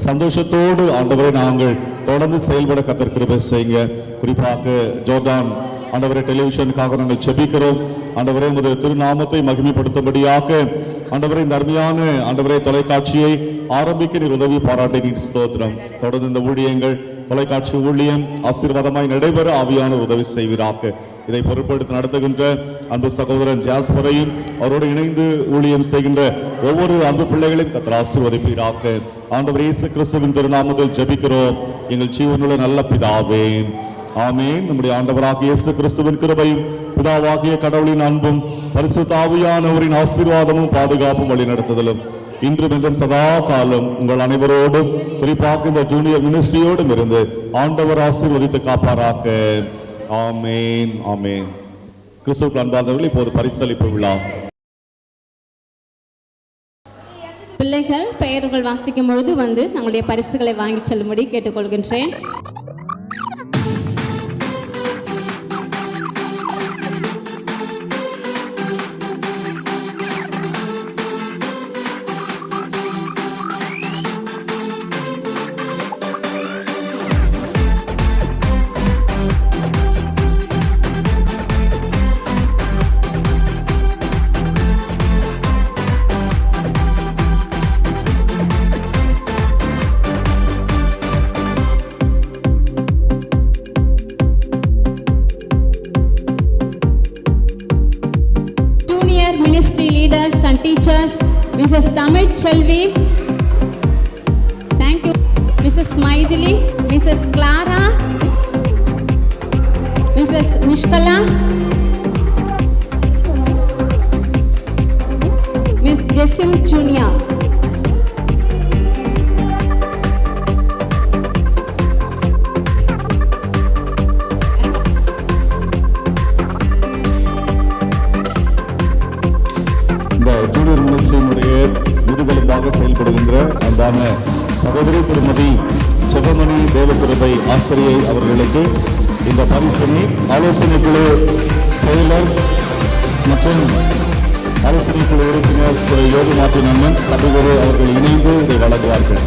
சந்தோஷத்தோடு ஆண்டவரை நாங்கள் தொடர்ந்து செயல்பட கர்த்தர் கிருபை செய்யுங்க. குறிப்பாக ஜோர்டான் ஆண்டவரை டெலிவிஷனுக்காக நாங்கள் செபிக்கிறோம். ஆண்டவரே உமது திருநாமத்தை மகிமைப்படுத்தும்படியாக ஆண்டவரே இந்த அருமையான ஆண்டவரே தொலைக்காட்சியை ஆரம்பிக்க நீர் உதவி பாராட்டி நீர் ஸ்தோத்திரம். தொடர்ந்து இந்த ஊழியங்கள் தொலைக்காட்சி ஊழியம் ஆசீர்வாதமாய் நடைபெற ஆவியான உதவி செய்வீராக. இதை பொருட்படுத்தி நடத்துகின்ற அன்பு சகோதரன் ஜாஸ்பரையும் அவரோடு இணைந்து ஊழியம் செய்கின்ற ஒவ்வொரு அன்பு பிள்ளைகளையும் கர்த்தர் ஆசீர்வதிப்பீராக. ஆண்டவர் இயேசு கிறிஸ்துவின் திருநாமத்தில் ஜெபிக்கிறோம் எங்கள் ஜீவனுள்ள நல்ல பிதாவே, ஆமென். நம்முடைய ஆண்டவராகிய இயேசு கிறிஸ்துவின் கிருபையும் பிதாவாகிய கடவுளின் அன்பும் பரிசுத்த ஆவியானவரின் ஆசீர்வாதமும் பாதுகாப்பும் வழிநடத்துதலும் இன்றும் என்றும் சதா காலம் உங்கள் அனைவரோடும் குறிப்பாக இந்த ஜூனியர் மினிஸ்ட்ரியோடும் இருந்து ஆண்டவர் ஆசீர்வதித்து காப்பாராக. ஆமென், ஆமென். கிறிஸ்துவுக்கு அன்பார்ந்தவர்கள், இப்போது பரிசளிப்பு விழா. பிள்ளைகள் பெயர்கள் வாசிக்கும் பொழுது வந்து தங்களுடைய பரிசுகளை வாங்கி செல்லும்படி கேட்டுக்கொள்கின்றேன். Teachers, Mrs. Tamil Chelvi, thank you. Mrs. Maidili, Mrs. Clara, Mrs. Nishkala, Miss Jessim Junior. Junior மினிஸ்ட்ரியினுடைய முதுகெலும்பாக செயல்படுகின்ற அன்பான சகோதரி திருமதி ஜெபமணி தேவகிருபை ஆசிரியை அவர்களுக்கு இந்த பரிசினை ஆலோசனை குழு செயலர் மற்றும் ஆலோசனை குழு உறுப்பினர் திரு யோகி மாற்றி நண்பன் சபைகுரு அவர்கள் இணைந்து இதை வழங்குவார்கள்.